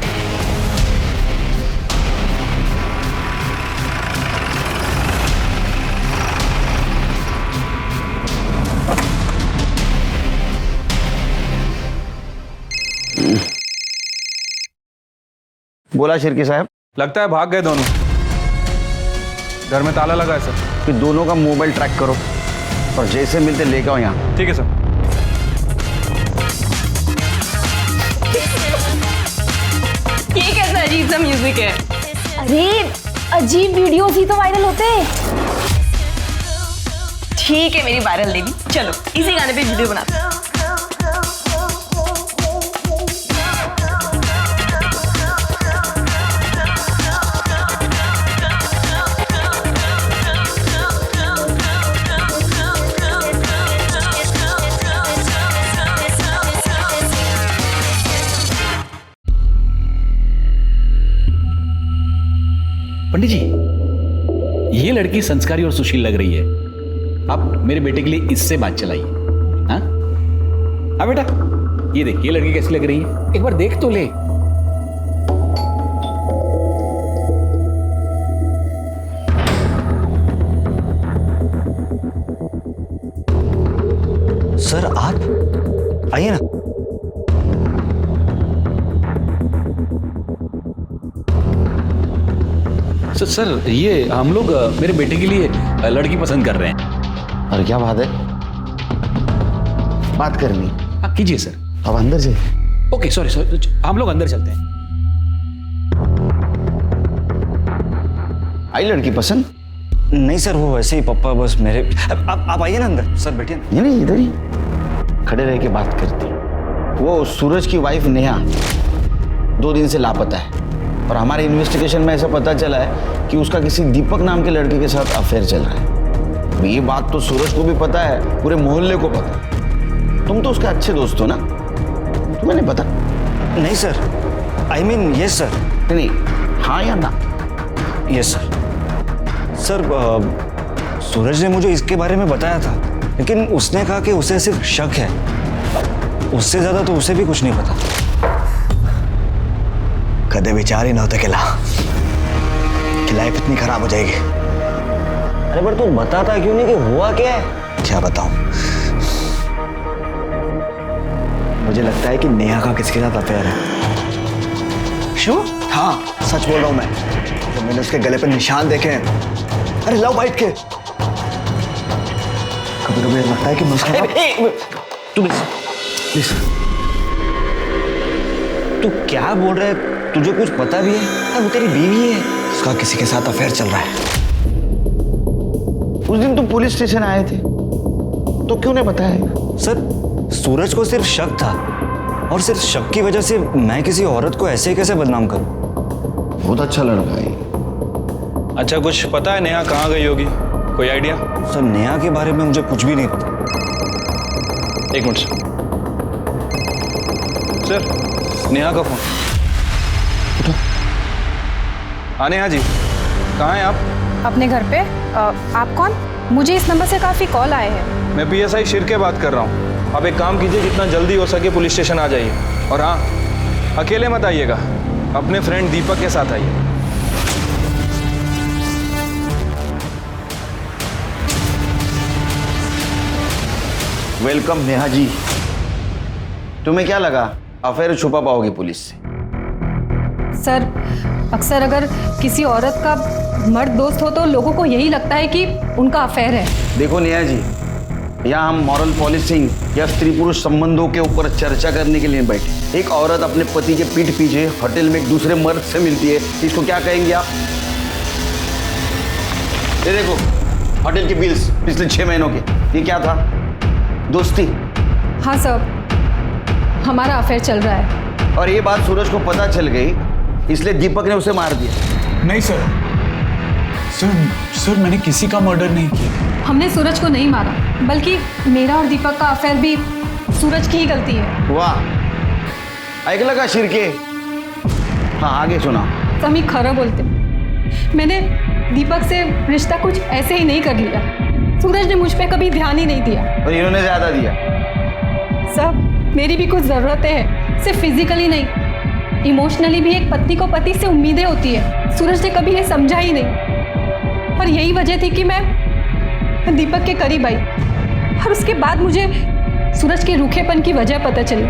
बोला शिर्की साहब? लगता है भाग गए दोनों, घर में ताला लगा है सर। फिर दोनों का मोबाइल ट्रैक करो और जैसे मिलते लेके आओ यहाँ। ठीक है सर। ये कैसा अजीब सा म्यूजिक है? अरे अजीब वीडियोस ही तो वायरल होते हैं। ठीक है मेरी वायरल देवी, चलो इसी गाने पे वीडियो बनाते हैं। पंडित जी, ये लड़की संस्कारी और सुशील लग रही है, आप मेरे बेटे के लिए इससे बात चलाइए। हाँ हाँ बेटा, ये देख, ये लड़की कैसी लग रही है, एक बार देख तो ले। सर आप आइए ना। सर ये हम लोग मेरे बेटे के लिए लड़की पसंद कर रहे हैं। और क्या बात है, बात करनी? हाँ कीजिए सर। अब अंदर से। ओके सॉरी सॉरी, हम लोग अंदर चलते हैं। आई लड़की पसंद? नहीं सर, वो वैसे ही पप्पा बस मेरे। आप आइए ना अंदर सर, बैठिए। नहीं इधर ही खड़े रह के बात करती। वो सूरज की वाइफ नेहा 2 दिन से लापता है, और हमारे इन्वेस्टिगेशन में ऐसा पता चला है कि उसका किसी दीपक नाम के लड़के के साथ अफेयर चल रहा है। ये बात तो सूरज को भी पता है, पूरे मोहल्ले को पता है। तुम तो उसके अच्छे दोस्त हो ना, तुम्हें नहीं पता? नहीं sir, I mean yes sir. नहीं, हाँ या ना? Yes sir. सर सूरज ने मुझे इसके बारे में बताया था, लेकिन उसने कहा कि उसे सिर्फ शक है, उससे ज्यादा तो उसे भी कुछ नहीं पता। कदे विचार ही न होते कि लाइफ इतनी खराब हो जाएगी। अरे पर तू बताता क्यों नहीं कि हुआ क्या है? क्या बताऊं? मुझे लगता है कि नेहा का किसके साथ अफेयर है। श्योर? हाँ सच बोल रहा हूं मैं। जब मैंने उसके गले पर निशान देखे हैं, अरे लव बाइट के, कभी कभी लगता है कि मुझे। तू प्लीज, तू क्या बोल रहा है? तुझे कुछ पता भी है? वो तेरी बीवी है। उसका किसी के साथ अफेयर चल रहा है। उस दिन तुम पुलिस स्टेशन आए थे तो क्यों नहीं बताया? सर सूरज को सिर्फ शक था, और सिर्फ शक की वजह से मैं किसी औरत को ऐसे कैसे बदनाम करूं? बहुत अच्छा लड़का है। अच्छा कुछ पता है नेहा कहाँ गई होगी, कोई आइडिया? सर नेहा के बारे में मुझे कुछ भी नहीं पता। एक मिनट सर, नेहा का फोन। हाँ नेहा जी, कहाँ हैं आप? अपने घर पे। आप कौन? मुझे इस नंबर से काफ़ी कॉल आए हैं। मैं PSI शिरके बात कर रहा हूँ। आप एक काम कीजिए, जितना जल्दी हो सके पुलिस स्टेशन आ जाइए। और हाँ, अकेले मत आइएगा, अपने फ्रेंड दीपक के साथ आइए। वेलकम नेहा जी। तुम्हें क्या लगा अफेयर छुपा पाओगे पुलिस से? सर, अक्सर अगर किसी औरत का मर्द दोस्त हो तो लोगों को यही लगता है कि उनका अफेयर है। देखो नेहा जी, यहाँ हम मॉरल पॉलिसिंग या स्त्री पुरुष संबंधों के ऊपर चर्चा करने के लिए बैठे। एक औरत अपने पति के पीठ पीछे होटल में एक दूसरे मर्द से मिलती है, इसको क्या कहेंगे आप? ये देखो होटल के बिल्स पिछले 6 महीनों के, ये क्या था? दोस्ती? हाँ सर, हमारा अफेयर चल रहा है। और ये बात सूरज को पता चल गई, इसलिए दीपक ने उसे मार दिया। नहीं सर, सर मैंने किसी का मर्डर नहीं किया। हमने सूरज को नहीं मारा, बल्कि मेरा और दीपक का अफेयर भी सूरज की ही गलती है। वाह, ऐकलं का शिरके? हाँ आगे सुना। समी खरा बोलते, मैंने दीपक से रिश्ता कुछ ऐसे ही नहीं कर लिया। सूरज ने मुझ पे कभी ध्यान ही नहीं दिया। और इन्होंने ज्यादा दिया। सब मेरी भी कुछ ज़रूरतें हैं, सिर्फ फिजिकली नहीं, इमोशनली भी एक पत्नी को पति से उम्मीदें होती है। सूरज ने कभी ये समझा ही नहीं, और यही वजह थी कि मैं दीपक के करीब आई। और उसके बाद मुझे सूरज के रूखेपन की वजह पता चली।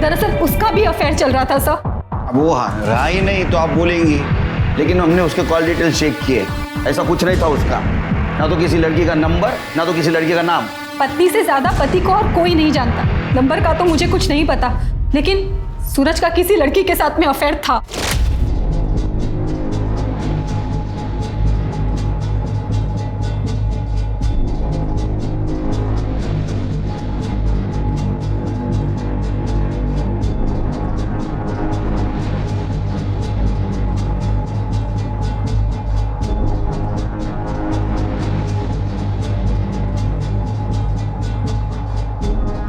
दरअसल उसका भी अफेयर चल रहा था सर। अब वो रहा ही नहीं तो आप बोलेंगी, लेकिन हमने उसके कॉल डिटेल चेक किए, ऐसा कुछ नहीं था उसका। ना तो किसी लड़की का नंबर, ना तो किसी लड़की का नाम। पत्नी से ज्यादा पति को और कोई नहीं जानता। नंबर का तो मुझे कुछ नहीं पता, लेकिन सूरज का किसी लड़की के साथ में अफेयर था।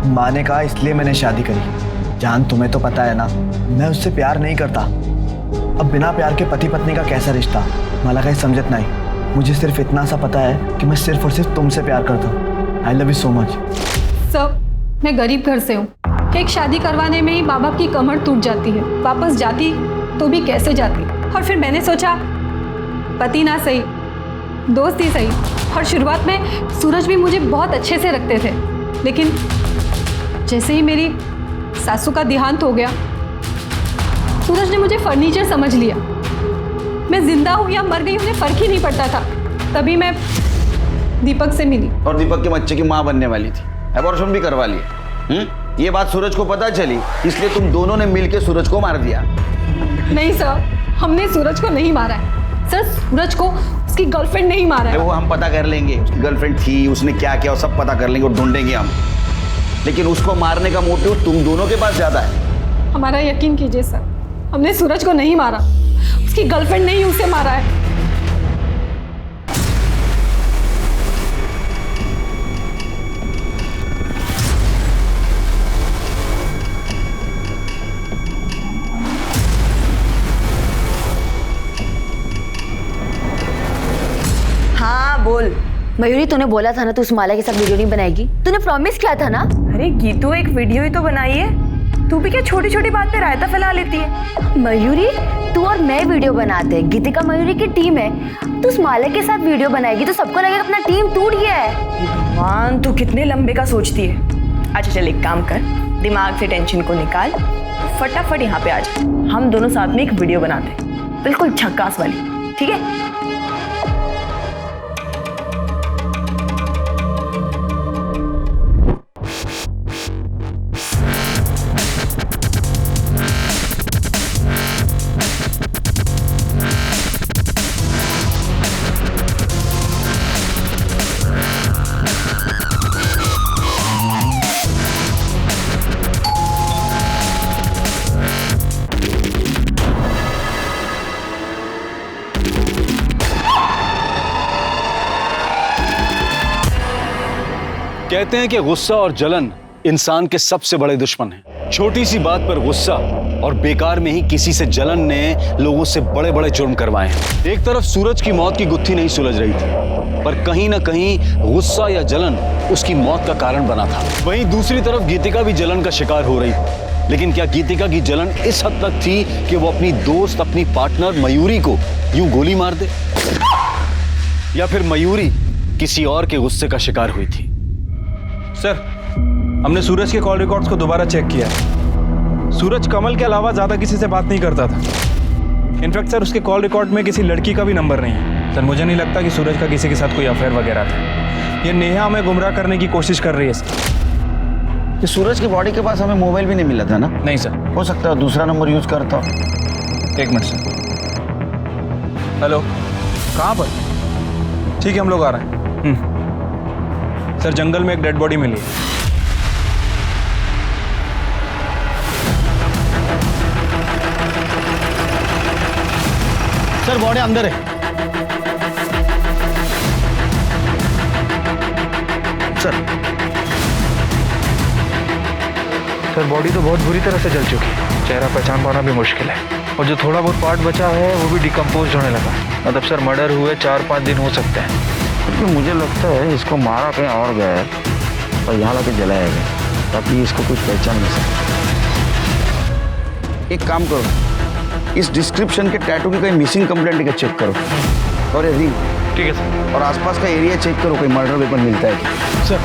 माँ ने कहा इसलिए मैंने शादी करी। जान, तुम्हें तो पता है ना, मैं उससे प्यार नहीं करता। अब बिना प्यार के पति पत्नी का कैसा रिश्ता? माला का समझत नहीं। मुझे सिर्फ इतना सा पता है कि मैं सिर्फ और सिर्फ तुमसे प्यार करता हूँ। I love you so much. सब, मैं गरीब घर से हूँ कि एक शादी करवाने में ही माँ बाप की कमर टूट जाती है। वापस जाती तो भी कैसे जाती। और फिर मैंने सोचा पति ना सही, दोस्त ही सही। और शुरुआत में सूरज भी मुझे बहुत अच्छे से रखते थे, लेकिन जैसे ही मेरी सासू का देहांत हो गया, सूरज ने मुझे फर्नीचर समझ लिया। मैं जिंदा हूं या मर गई उन्हें फर्क ही नहीं पड़ता था। तभी मैं दीपक से मिली। और दीपक के बच्चे की माँ बनने वाली थी, एबॉर्शन भी करवा लिया। ये बात सूरज को पता चली, इसलिए तुम दोनों ने मिलकर सूरज को मार दिया। नहीं सर, हमने सूरज को नहीं मारा है। सर, सूरज को उसकी गर्लफ्रेंड नहीं मारा है। वो हम पता कर लेंगे, उसकी गर्लफ्रेंड थी, उसने क्या किया, सब पता कर लेंगे और ढूंढेंगे हम। लेकिन उसको मारने का मोटिव तुम दोनों के पास ज्यादा है। हमारा यकीन कीजिए सर, हमने सूरज को नहीं मारा। उसकी गर्लफ्रेंड ने ही उसे मारा है। हाँ बोल। मयूरी, तूने बोला था ना तू उस माला के साथ वीडियो नहीं बनाएगी। तूने प्रॉमिस किया था ना। अरे गीतू, एक वीडियो ही तो बनाई है। तू भी क्या छोटी छोटी बात पे रायता फैला लेती है। मयूरी, तू और मैं वीडियो बनाते हैं, गीतिका मयूरी की टीम है। तू उस माला के साथ वीडियो बनाएगी तो सबको लगेगा अपना टीम टूट गया है। भगवान, तू कितने लंबे का सोचती है। अच्छा चल, एक काम कर, दिमाग से टेंशन को निकाल, फटाफट यहाँ पे आ जा। हम दोनों साथ में एक वीडियो बनाते हैं, बिल्कुल झक्कास वाली, ठीक है? कहते हैं कि गुस्सा और जलन इंसान के सबसे बड़े दुश्मन हैं। छोटी सी बात पर गुस्सा और बेकार में ही किसी से जलन ने लोगों से बड़े बड़े जुर्म करवाए हैं। एक तरफ सूरज की मौत की गुत्थी नहीं सुलझ रही थी, पर कहीं ना कहीं गुस्सा या जलन उसकी मौत का कारण बना था। वहीं दूसरी तरफ गीतिका भी जलन का शिकार हो रही थी। लेकिन क्या गीतिका की जलन इस हद तक थी कि वो अपनी दोस्त, अपनी पार्टनर मयूरी को यूं गोली मार दे, या फिर मयूरी किसी और के गुस्से का शिकार हुई थी? सर, हमने सूरज के कॉल रिकॉर्ड्स को दोबारा चेक किया। सूरज कमल के अलावा ज्यादा किसी से बात नहीं करता था। इनफैक्ट सर, उसके कॉल रिकॉर्ड में किसी लड़की का भी नंबर नहीं है। सर, मुझे नहीं लगता कि सूरज का किसी के साथ कोई अफेयर वगैरह था। ये नेहा हमें गुमराह करने की कोशिश कर रही है सर। कि सूरज की बॉडी के पास हमें मोबाइल भी नहीं मिला था ना? नहीं सर। हो सकता है दूसरा नंबर यूज करता। एक मिनट सर। हेलो, कहाँ पर? ठीक है, हम लोग आ रहे हैं। सर, जंगल में एक डेड बॉडी मिली है। सर, बॉडी अंदर है। सर, बॉडी तो बहुत बुरी तरह से जल चुकी है। चेहरा पहचान पाना भी मुश्किल है, और जो थोड़ा बहुत पार्ट बचा है वो भी डिकम्पोज होने लगा। मतलब सर, मर्डर हुए 4-5 दिन हो सकते हैं। क्योंकि मुझे लगता है इसको मारा कहीं और गया है और यहाँ लाके जलाया गया, ताकि इसको कुछ पहचान नहीं सके। एक काम करो, इस डिस्क्रिप्शन के टैटू की कहीं मिसिंग कंप्लेंट का चेक करो, और ये रिंग, ठीक है सर, और आसपास का एरिया चेक करो, कोई मर्डर वेपन मिलता है क्या? सर।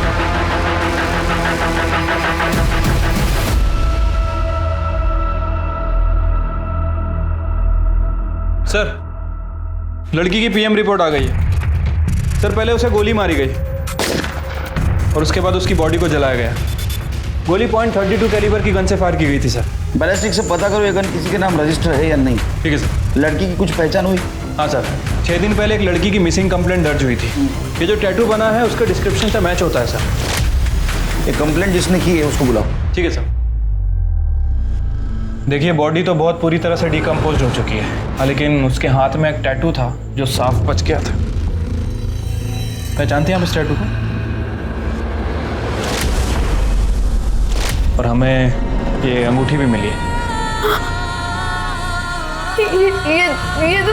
सर, लड़की की पीएम रिपोर्ट आ गई है। सर, पहले उसे गोली मारी गई और उसके बाद उसकी बॉडी को जलाया गया। गोली .32 कैलिबर की गन से फायर की गई थी सर। बैलिस्टिक से पता करो ये गन किसी के नाम रजिस्टर है या नहीं। ठीक है सर। लड़की की कुछ पहचान हुई? हाँ सर, 6 दिन पहले एक लड़की की मिसिंग कंप्लेंट दर्ज हुई थी। ये जो टैटू बना है उसका डिस्क्रिप्शन से मैच होता है सर। ये कंप्लेंट जिसने की है उसको बुलाओ। ठीक है सर। देखिए, बॉडी तो बहुत पूरी तरह से डिकम्पोज हो चुकी है, लेकिन उसके हाथ में एक टैटू था जो साफ बच गया था। पहचानते हैं आप इस टैटू को? और हमें ये अंगूठी भी मिली है। ये तो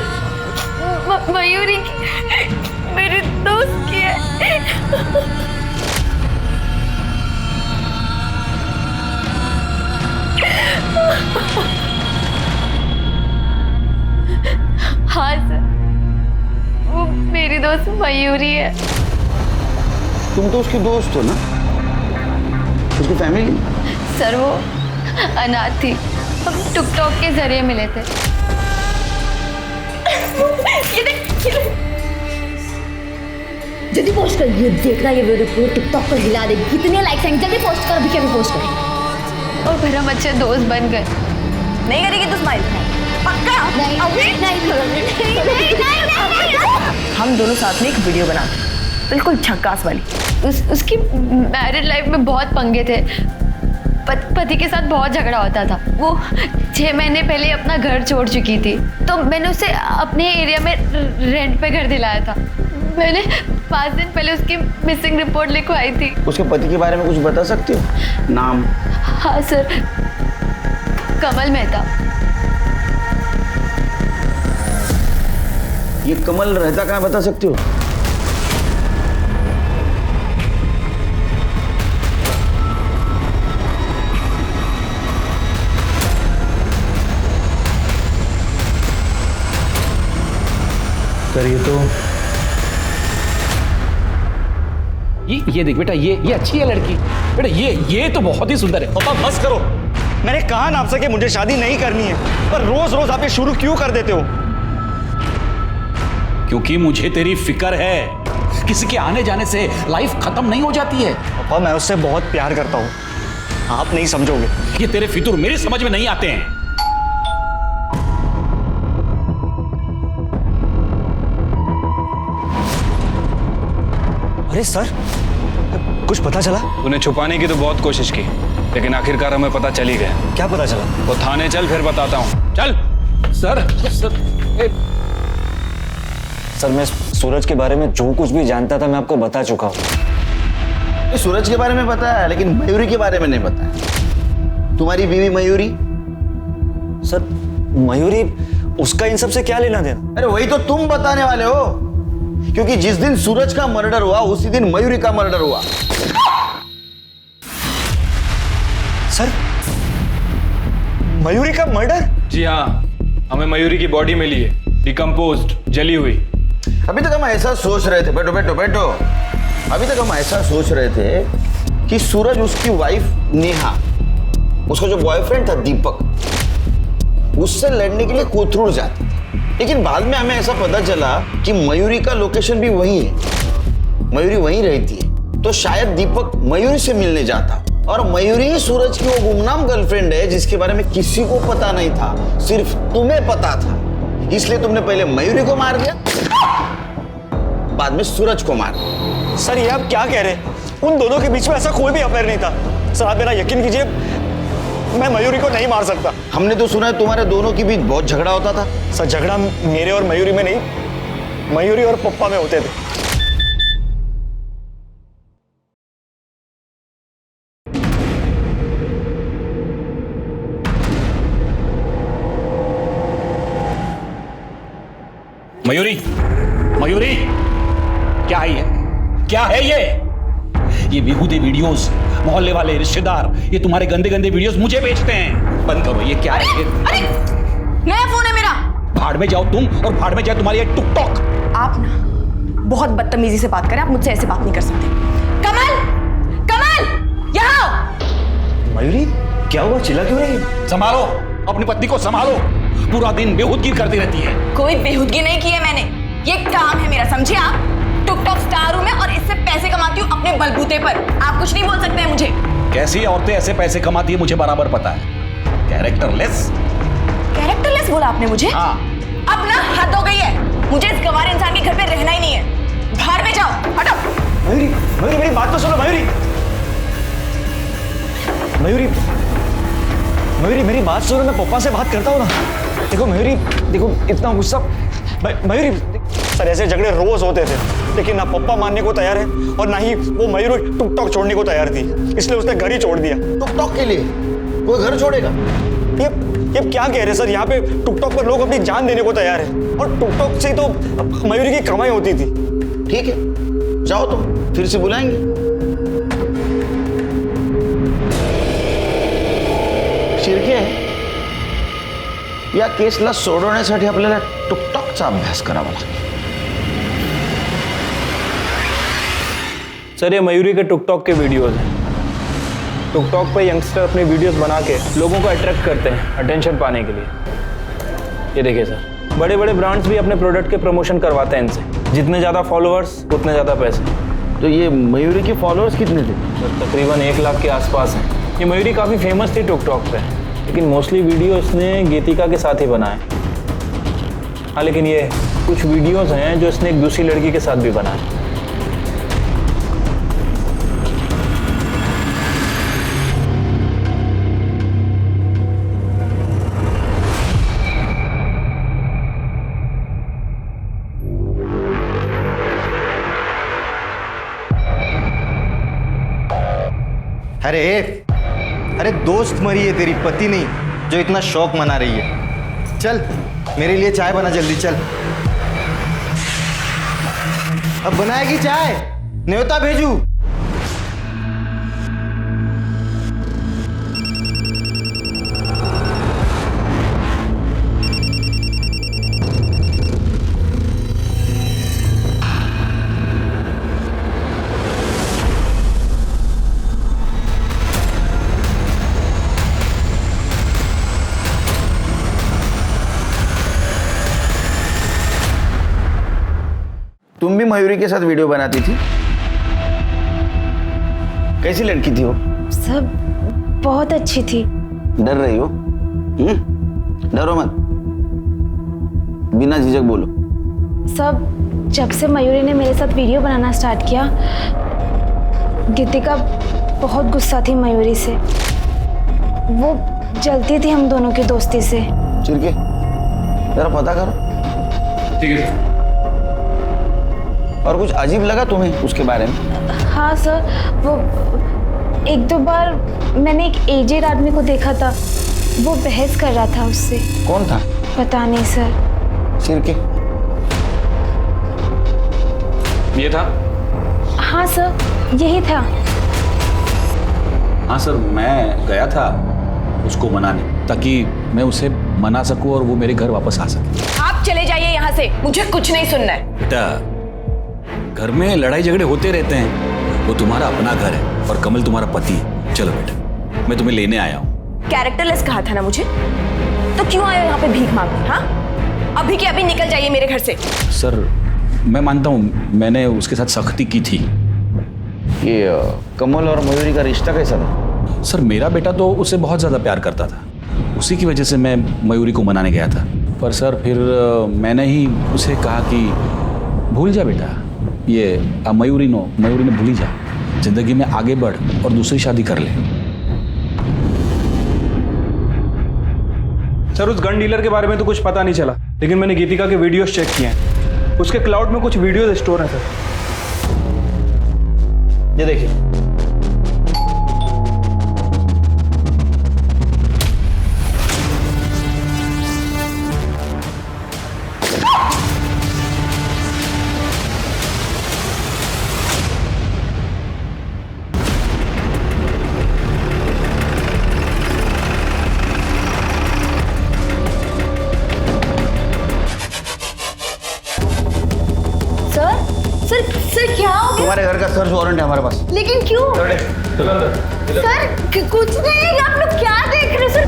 मयूरी की, मेरे दोस्त की है। हाँ सर, वो मेरी दोस्त मयूरी है। तुम तो उसकी दोस्त हो ना? उसकी फैमिली? सर, वो अनाथ थी, हम टिकटॉक के जरिए मिले थे। जल्दी पोस्ट कर, ये देखना, ये वीडियो पूरे टिकटॉक पर हिला दे। कितने लाइक्स आएंगे? जल्दी पोस्ट कर, अभी क्या भी पोस्ट कर। और फिर हम अच्छे दोस्त बन गए। नहीं करेगी तो स्माइल पक्का? नहीं, हम दोनों साथ में एक वीडियो बनाते, बिल्कुल झक्कास वाली। उसकी मैरिड लाइफ में बहुत पंगे थे। पति के साथ बहुत झगड़ा होता था। वो 6 महीने पहले अपना घर छोड़ चुकी थी, तो मैंने उसे अपने एरिया में रेंट पे घर दिलाया था। मैंने 5 दिन पहले उसकी मिसिंग रिपोर्ट लिखवाई थी। उसके पति के बारे में कुछ बता सकते हो? नाम? हाँ सर, कमल मेहता। ये कमल रहता कहाँ बता सकते हो? सर, ये तो ये देख बेटा, ये अच्छी है लड़की। बेटा, ये तो बहुत ही सुंदर है। पापा बस करो, मैंने कहा ना आपसे कि मुझे शादी नहीं करनी है, पर रोज रोज आप ये शुरू क्यों कर देते हो? क्योंकि मुझे तेरी फिक्र है। किसी के आने जाने से लाइफ खत्म नहीं हो जाती है। पापा, मैं उससे बहुत प्यार करता हूँ, आप नहीं समझोगे। ये तेरे फितूर मेरी समझ में नहीं आते हैं। अरे सर, कुछ पता चला? तूने छुपाने की तो बहुत कोशिश की, लेकिन आखिरकार हमें पता चल ही गया। क्या पता चला? वो थाने चल, फिर बताता हूँ। चल। सर, सर, मैं सूरज के बारे में जो कुछ भी जानता था मैं आपको बता चुका हूँ। सूरज के बारे में पता है, लेकिन मयूरी के बारे में नहीं पता है। तुम्हारी बीवी मयूरी सर मयूरी, उसका इन सब से क्या लेना देना? अरे वही तो तुम बताने वाले हो, क्योंकि जिस दिन सूरज का मर्डर हुआ उसी दिन मयूरी का मर्डर हुआ। सर मयूरी का मर्डर? जी हाँ, हमें मयूरी की बॉडी मिली है, डिकम्पोज्ड, जली हुई। अभी तक हम ऐसा सोच रहे थे, बैठो बैठो बैठो, अभी तक हम ऐसा सोच रहे थे कि सूरज उसकी वाइफ नेहा, उसका जो बॉयफ्रेंड था दीपक, उससे लड़ने के लिए कोथरूड जाते थे। लेकिन बाद में हमें ऐसा पता चला कि मयूरी का लोकेशन भी वही है, मयूरी वहीं रहती है। तो शायद दीपक मयूरी से मिलने जाता, और मयूरी ही सूरज की वो गुमनाम गर्लफ्रेंड है जिसके बारे में किसी को पता नहीं था, सिर्फ तुम्हें पता था। इसलिए तुमने पहले मयूरी को मार दिया, बाद में सूरज को मार दिया। सर ये आप क्या कह रहे हैं? उन दोनों के बीच में ऐसा कोई भी अफेयर नहीं था। सर आप मेरा यकीन कीजिए, मैं मयूरी को नहीं मार सकता। हमने तो सुना है तुम्हारे दोनों के बीच बहुत झगड़ा होता था। सर झगड़ा मेरे और मयूरी में नहीं, मयूरी और पप्पा में होते थे। मयूरी, मयूरी, क्या है ये? क्या है ये बेहूदे वीडियोस, मोहल्ले वाले रिश्तेदार ये तुम्हारे गंदे गंदे वीडियोस मुझे भेजते हैं। बंद करो, ये क्या है? अरे नया फोन है मेरा। भाड़ में जाओ तुम, और भाड़ में जाए तुम्हारी ये टिकटॉक। आप ना बहुत बदतमीजी से बात करें, आप मुझसे ऐसे बात नहीं कर सकते। कमल, कमल यहाँ। मयूरी क्या हुआ, चिल्ला क्यों रही है? संभालो अपनी पत्नी को, संभालो, पूरा दिन बेहूदगी करती रहती है। कोई बेहूदगी नहीं की है मैंने, ये काम है मेरा, समझे आप? टिकटॉक स्टार हूं मैं और इससे पैसे कमाती हूँ अपने बलबूते पर। आप कुछ नहीं बोल सकते हैं मुझे। कैसी औरतें ऐसे पैसे कमाती है मुझे बराबर पता है। कैरेक्टरलेस। कैरेक्टरलेस बोला आपने मुझे? हाँ। अब ना हद हो गई है, मुझे इस गंवार इंसान के घर पे रहना ही नहीं है। बाहर में जाओ, हटो। मयूरी, मयूरी मेरी बात तो सुनो। मयूरी, मयूरी, मयूरी मेरी बात सुनो, मैं पप्पा से बात करता हूँ ना। देखो मयूरी, देखो इतना गुस्सा। मयूरी, सर ऐसे झगड़े रोज होते थे, लेकिन ना पप्पा मानने को तैयार है और ना ही वो मयूरी टिकटॉक छोड़ने को तैयार थी, इसलिए उसने घर ही छोड़ दिया। टिकटॉक के लिए कोई घर छोड़ेगा? ये क्या कह रहे हैं सर? यहाँ पे टिकटॉक पर लोग अपनी जान देने को तैयार है, और टिकटॉक से ही तो मयूरी की कमाई होती थी। ठीक है, जाओ तुम, फिर से बुलाएंगे। शिर्के या केसला सोडवण्यासाठी आपल्याला टिकटॉकचा अभ्यास करावा लागेल। सर ये मयूरी के टिकटॉक के वीडियोस हैं। टिकटॉक पे यंगस्टर अपने वीडियोस बना के लोगों को अट्रैक्ट करते हैं अटेंशन पाने के लिए। ये देखिए सर, बड़े बड़े ब्रांड्स भी अपने प्रोडक्ट के प्रमोशन करवाते हैं इनसे। जितने ज़्यादा फॉलोअर्स उतने ज़्यादा पैसे। तो ये मयूरी के फॉलोअर्स कितने थे? सर तकरीबन 1 लाख के आसपास हैं। ये मयूरी काफ़ी फेमस थी टिकटॉक पे, लेकिन मोस्टली वीडियो इसने गीतिका के साथ ही बनाए। हाँ लेकिन ये कुछ वीडियोस हैं जो इसने एक दूसरी लड़की के साथ भी बनाए। अरे दोस्त मरी है तेरी, पति नहीं, जो इतना शौक मना रही है। चल मेरे लिए चाय बना जल्दी, चल। अब बनाएगी चाय? न्योता भेजू? तुम भी मयूरी के साथ वीडियो बनाती थी? कैसी लड़की थी वो? सब बहुत अच्छी थी। डर रही हो? डरो मत, बिना झिझक बोलो। सब जब से मयूरी ने मेरे साथ वीडियो बनाना स्टार्ट किया, गीतिका बहुत गुस्सा थी मयूरी से। वो जलती थी हम दोनों की दोस्ती से। चिरके जरा पता करो। ठीक है। और कुछ अजीब लगा तुम्हें उसके बारे में? हाँ सर, वो 1-2 बार मैंने एक एजेड आदमी को देखा था वो बहस कर रहा था उससे। कौन था? पता नहीं सर। सिर के? ये था? हाँ सर, यही था। हाँ सर, मैं गया था उसको मनाने, ताकि मैं उसे मना सकूं और वो मेरे घर वापस आ सके। आप चले जाइए यहाँ से, मुझे कुछ नहीं सुनना है। बेटा, घर में लड़ाई झगड़े होते रहते हैं, वो तुम्हारा अपना घर है और कमल तुम्हारा पति है। चलो बेटा, मैं तुम्हें लेने आया हूँ। कैरेक्टरलेस कहा था ना मुझे, तो क्यों आए हो यहाँ पे भीख मांगने? हाँ, अभी के अभी निकल जाइए मेरे घर से। सर, मैं मानता हूँ मैंने उसके साथ सख्ती की थी। ये कमल और मयूरी का रिश्ता कैसा था? सर, मेरा बेटा तो उससे बहुत ज़्यादा प्यार करता था, उसी की वजह से मैं मयूरी को मनाने गया था। पर सर, फिर मैंने ही उसे कहा कि भूल जा बेटा, ये मयूरी ने भूल ही जा, जिंदगी में आगे बढ़ और दूसरी शादी कर ले। सर, उस गन डीलर के बारे में तो कुछ पता नहीं चला, लेकिन मैंने गीतिका के वीडियोस चेक किए हैं। उसके क्लाउड में कुछ वीडियोस स्टोर हैं सर। ये देखिए। सर क्या हो गया? तुम्हारे घर का सर्च वारंट है हमारे पास। लेकिन क्यों? सर कुछ नहीं, आप लोग क्या देख रहे सर?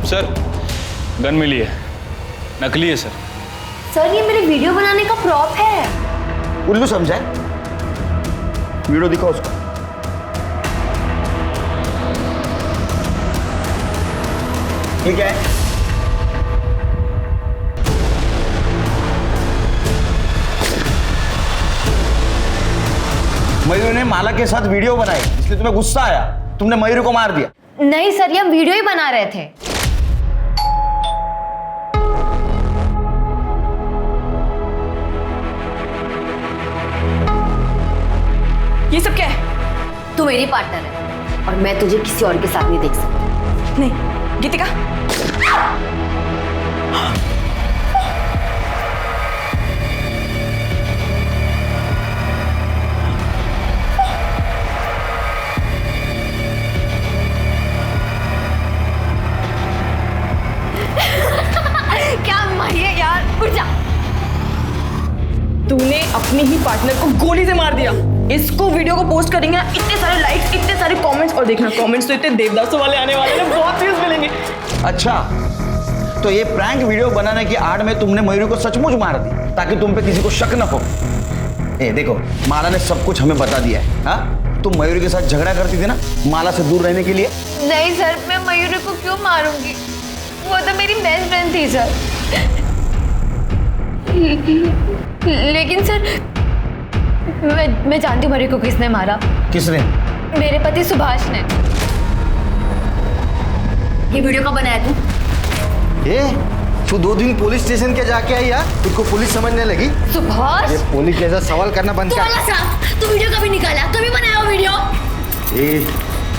सर, गन मिली है, नकली है सर। सर, ये मेरे वीडियो बनाने का प्रॉप है। उल्लू समझा है? वीडियो दिखाओ उसको। ये क्या है? मयूरी ने माला के साथ वीडियो बनाई, इसलिए तुम्हें गुस्सा आया, तुमने मयूरी को मार दिया। नहीं सर, ये हम वीडियो ही बना रहे थे। ये सब क्या है? तू मेरी पार्टनर है और मैं तुझे किसी और के साथ नहीं देख सकती। नहीं, गीतिका। क्या मारिए यार, उठ जा। तूने अपने ही पार्टनर को गोली से मार दिया। इसको वीडियो को पोस्ट करेंगे ना, इतने सारे लाइक्स, इतने सारे कमेंट्स, और देखना कमेंट्स तो इतने देवदासों वाले आने वाले हैं, बहुत व्यूज मिलेंगे। अच्छा, तो ये प्रैंक वीडियो बनाने की आड़ में तुमने मयूरी को सचमुच मार दी ताकि तुम पे किसी को शक न हो। ए देखो, माला ने सब कुछ हमें बता दिया है। हाँ, तुम मयूरी के साथ झगड़ा करती थी ना माला से दूर रहने के लिए। नहीं सर, मैं मयूरी को क्यों मारूंगी? वो तो मेरी बेस्ट फ्रेंड थी सर। लेकिन सर, मैं जानती हूँ मयूरी को किसने मारा। किसने? मेरे पति सुभाष ने। ये वीडियो कब बनाया तू? तू 2 दिन पुलिस स्टेशन के जाके आई यार, तुझको पुलिस समझने लगी? सुभाष, ये पुलिस जैसा सवाल करना बंद कर। तू वीडियो कभी निकाला, कभी बनाया वो वीडियो?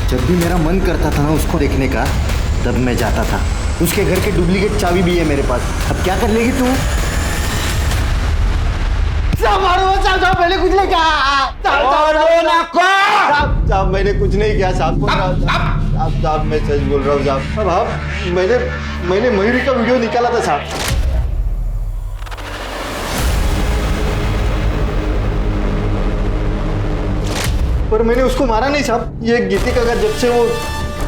जब भी मेरा मन करता था ना उसको देखने का, तब मैं जाता था। उसके घर के डुप्लीकेट चाबी भी है मेरे पास। अब क्या कर लेगी तू? साहब, मैंने कुछ नहीं कहा। साहब, मैंने कुछ नहीं किया साहब। साहब, मैं सच बोल रहा हूँ साहब। अब मैंने मयूरी का वीडियो निकाला था साहब। पर मैंने उसको मारा नहीं साहब। ये गीतिका का जब से वो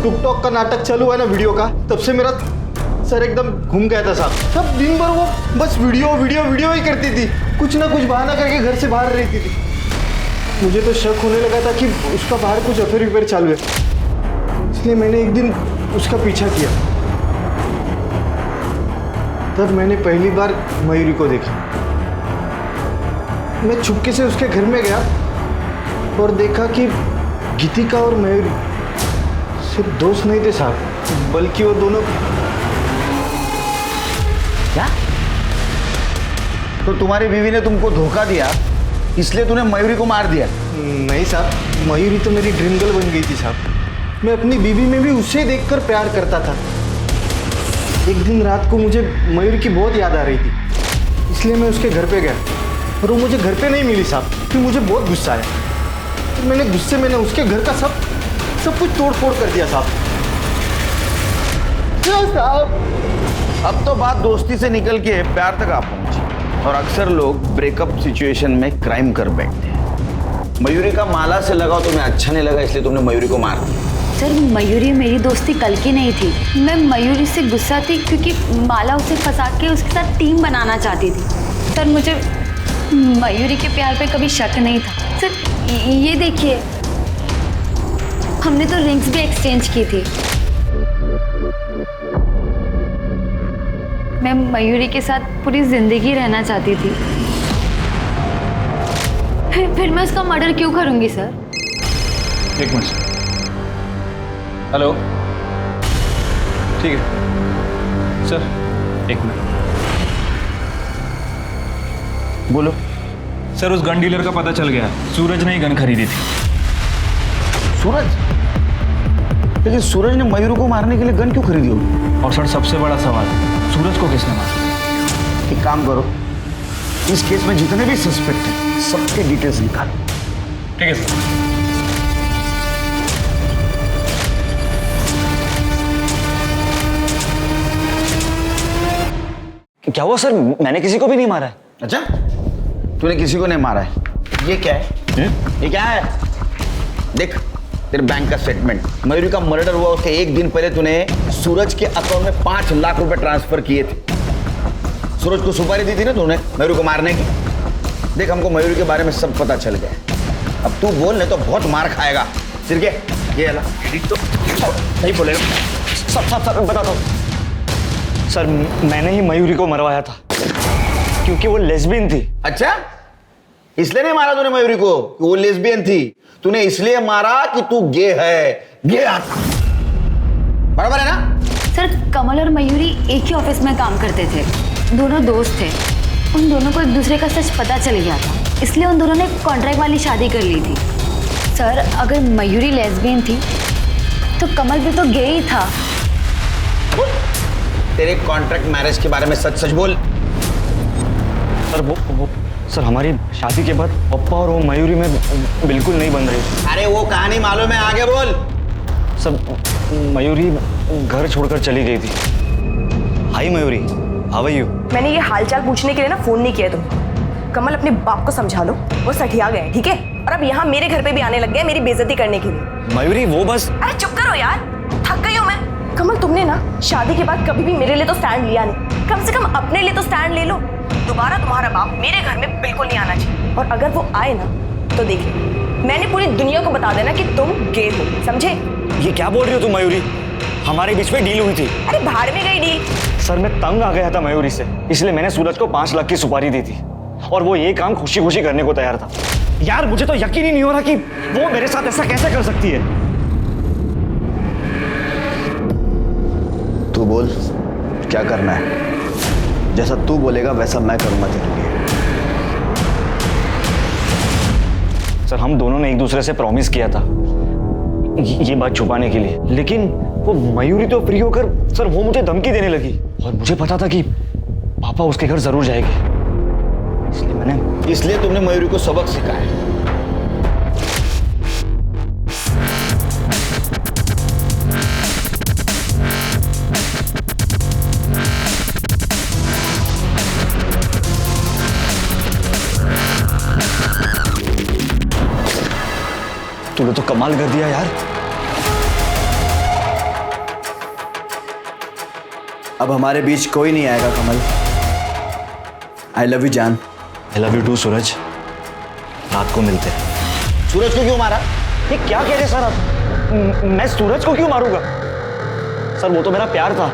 टिकटॉक का नाटक चालू हुआ ना वीडियो का, तब से मेरा सर एकदम घूम गया था साहब। सब दिन भर वो बस वीडियो ही करती थी, कुछ ना कुछ बहाना करके घर से बाहर रहती थी। मुझे तो शक होने लगा था कि उसका बाहर कुछ अफेयर चालू है, इसलिए मैंने एक दिन उसका पीछा किया। तब मैंने पहली बार मयूरी को देखा। मैं चुपके से उसके घर में गया और देखा कि गीतिका और मयूरी सिर्फ दोस्त नहीं थे साहब, बल्कि वो दोनों। क्या? तो तुम्हारी बीवी ने तुमको धोखा दिया, इसलिए तूने मयूरी को मार दिया? नहीं साहब, मयूरी तो मेरी ड्रीम गर्ल बन गई थी साहब। मैं अपनी बीवी में भी उसे देखकर प्यार करता था। एक दिन रात को मुझे मयूरी की बहुत याद आ रही थी, इसलिए मैं उसके घर पे गया और वो मुझे घर पे नहीं मिली साहब। फिर मुझे बहुत गुस्सा आया, तो मैंने गुस्से में उसके घर का सब कुछ तोड़ फोड़ कर दिया साहब। अब तो बात दोस्ती से निकल के प्यार तक आ पहुंची, और अक्सर लोग ब्रेकअप सिचुएशन में क्राइम कर बैठते हैं। मयूरी का माला से लगाव तुम्हें अच्छा नहीं लगा, इसलिए तुमने मयूरी को मार दिया। सर, मयूरी मेरी दोस्ती कल की नहीं थी। मैं मयूरी से गुस्सा थी क्योंकि माला उसे फंसा के उसके साथ टीम बनाना चाहती थी। सर, मुझे मयूरी के प्यार पे कभी शक नहीं था। सर, ये देखिए, हमने तो रिंग्स भी एक्सचेंज की थी। मैं मयूरी के साथ पूरी जिंदगी रहना चाहती थी। फिर मैं उसका मर्डर क्यों करूंगी सर? एक मिनट। हेलो, ठीक है सर, एक मिनट। बोलो सर, उस गन डीलर का पता चल गया, सूरज ने ही गन खरीदी थी। सूरज? लेकिन सूरज ने मयूरी को मारने के लिए गन क्यों खरीदी होगी? और सर, सबसे बड़ा सवाल, सूरज को किसने मारा? एक काम करो, इस केस में जितने भी सस्पेक्ट हैं सबके डिटेल्स निकालो। ठीक है सर। क्या हुआ सर? मैंने किसी को भी नहीं मारा है। अच्छा, तूने किसी को नहीं मारा है? ये क्या है? ये क्या है? देख, तेरे बैंक का स्टेटमेंट। मयूरी का मर्डर हुआ उसके एक दिन पहले तूने सूरज के अकाउंट में 5 लाख रुपए ट्रांसफर किए थे। सूरज को सुपारी दी थी ना तूने मयूरी को मारने की। देख, हमको मयूरी के बारे में सब पता चल गया। अब तू बोल, नहीं तो बहुत मार खाएगा। सिरके, ये अला तो नहीं बोलेगा। सब बता दो। सर, मैंने ही मयूरी को मरवाया था क्योंकि वो लेस्बियन थी। अच्छा, इसलिए नहीं मारा तूने मयूरी को? वो लेस्बियन थी। तूने इसलिए मारा कि तू गे है। गे आता बराबर है ना? सर, कमल और मयूरी एक ही ऑफिस में काम करते थे, दोनों दोस्त थे। उन दोनों को एक दूसरे का सच पता चल गया था, इसलिए उन दोनों ने कॉन्ट्रैक्ट वाली शादी कर ली थी। सर, अगर मयूरी लेस्बियन थी तो कमल भी तो गे ही था। तेरे कॉन्ट्रैक्ट मैरिज के बारे में सच सच बोल। सर, हमारी शादी के बाद पप्पा और वो मयूरी में बिल्कुल नहीं बन रही। अरे वो कहानी मालूम है, आगे बोल। सर, मयूरी घर छोड़कर चली गई थी। हाय मयूरी, हाउ आर यू? मैंने ये हालचाल पूछने के लिए ना फोन नहीं किया तुम। कमल, अपने बाप को समझा लो, वो सठिया गए, ठीक है? और अब यहाँ मेरे घर पे भी आने लग गए मेरी बेइज्जती करने के लिए। मयूरी, वो बस। अरे चुप करो यार, थक गई हूँ मैं। कमल, तुमने ना शादी के बाद कभी भी मेरे लिए तो स्टैंड लिया नहीं। कम से कम अपने लिए तो स्टैंड ले लो। दोबारा तुम्हारा बाप मेरे घर में बिल्कुल नहीं आना चाहिए, और अगर वो आए ना तो देखिए, मैंने पूरी दुनिया को बता देना कि तुम गे हो, समझे? ये क्या बोल रही हो तुम मयूरी? हमारे बीच में डील हुई थी। अरे भाड़ में गई डील। सर, मैं तंग आ गया था मयूरी से, इसलिए मैंने सूरज को 5 लाख की सुपारी दी थी, और वो ये काम खुशी खुशी करने को तैयार था। यार, मुझे तो यकीन ही नहीं हो रहा कि वो मेरे साथ ऐसा कैसे कर सकती है। तू बोल, क्या करना है? जैसा तू बोलेगा वैसा मैं करूंगा तेरे लिए। सर, हम दोनों ने एक दूसरे से प्रॉमिस किया था ये बात छुपाने के लिए, लेकिन वो मयूरी तो फ्री होकर सर वो मुझे धमकी देने लगी, और मुझे पता था कि पापा उसके घर जरूर जाएंगे, इसलिए तुमने मयूरी को सबक सिखाया। तूने तो कमाल कर दिया यार। अब हमारे बीच कोई नहीं आएगा कमल। आई लव यू जान। आई लव यू टू सूरज। रात को मिलते हैं। सूरज को क्यों मारा? ये क्या कह रहे सर आप? मैं सूरज को क्यों मारूंगा? सर, वो तो मेरा प्यार था।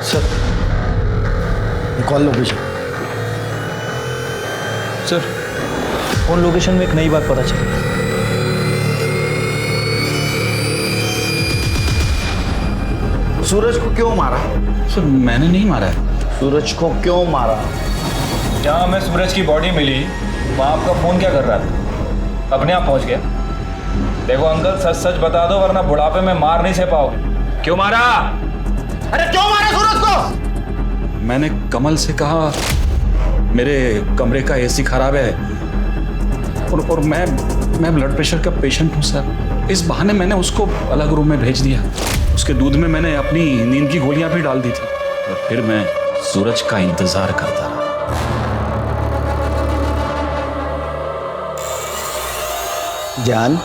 Sir, call location. Sir, phone location में एक नई बात पता चली। सूरज को क्यों मारा? सर मैंने नहीं मारा है। सूरज को क्यों मारा? जहाँ हमें सूरज की बॉडी मिली वहाँ आपका फोन क्या कर रहा था? अपने आप पहुँच गया। देखो अंकल, सच सच बता दो वरना बुढ़ापे में मार नहीं सह पाओगे। क्यों मारा? अरे क्यों मारा सूरज को? मैंने कमल से कहा मेरे कमरे का एसी खराब है और मैं ब्लड प्रेशर का पेशेंट हूँ सर। इस बहाने मैंने उसको अलग रूम में भेज दिया। उसके दूध में मैंने अपनी नींद की गोलियां भी डाल दी थी और फिर मैं सूरज का इंतजार करता रहा। जान,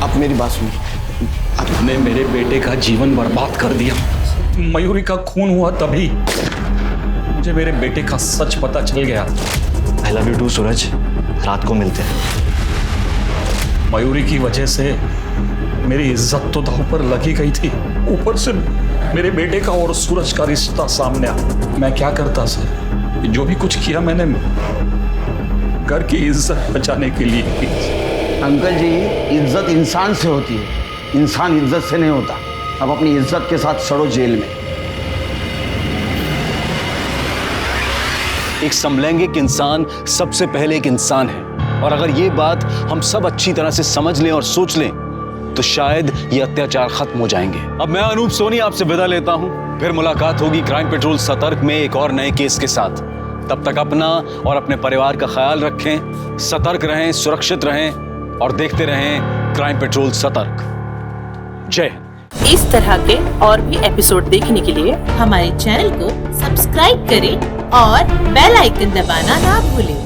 आप मेरी बात सुनिए। आपने मेरे बेटे का जीवन बर्बाद कर दिया। मयूरी का खून हुआ तभी मुझे मेरे बेटे का सच पता चल गया। आई लव यू टू सूरज, रात को मिलते हैं। मयूरी की वजह से मेरी इज्जत तो दांव पर लगी गई थी, ऊपर से मेरे बेटे का और सूरज का रिश्ता सामने आ। मैं क्या करता सर? जो भी कुछ किया मैंने घर की इज्जत बचाने के लिए की। अंकल जी, इज्जत इंसान से होती है, इंसान इज्जत से नहीं होता। अब अपनी इज्जत के साथ सड़ो जेल में। एक समलैंगिक इंसान सबसे पहले एक इंसान है, और अगर ये बात हम सब अच्छी तरह से समझ लें और सोच लें तो शायद ये अत्याचार खत्म हो जाएंगे। अब मैं अनूप सोनी आपसे विदा लेता हूं। फिर मुलाकात होगी क्राइम पेट्रोल सतर्क में एक और नए केस के साथ। तब तक अपना और अपने परिवार का ख्याल रखें, सतर्क रहें, सुरक्षित रहें और देखते रहें क्राइम पेट्रोल सतर्क। जय। इस तरह के और भी एपिसोड देखने के लिए हमारे चैनल को सब्सक्राइब करें और बेल आइकन दबाना ना भूलें।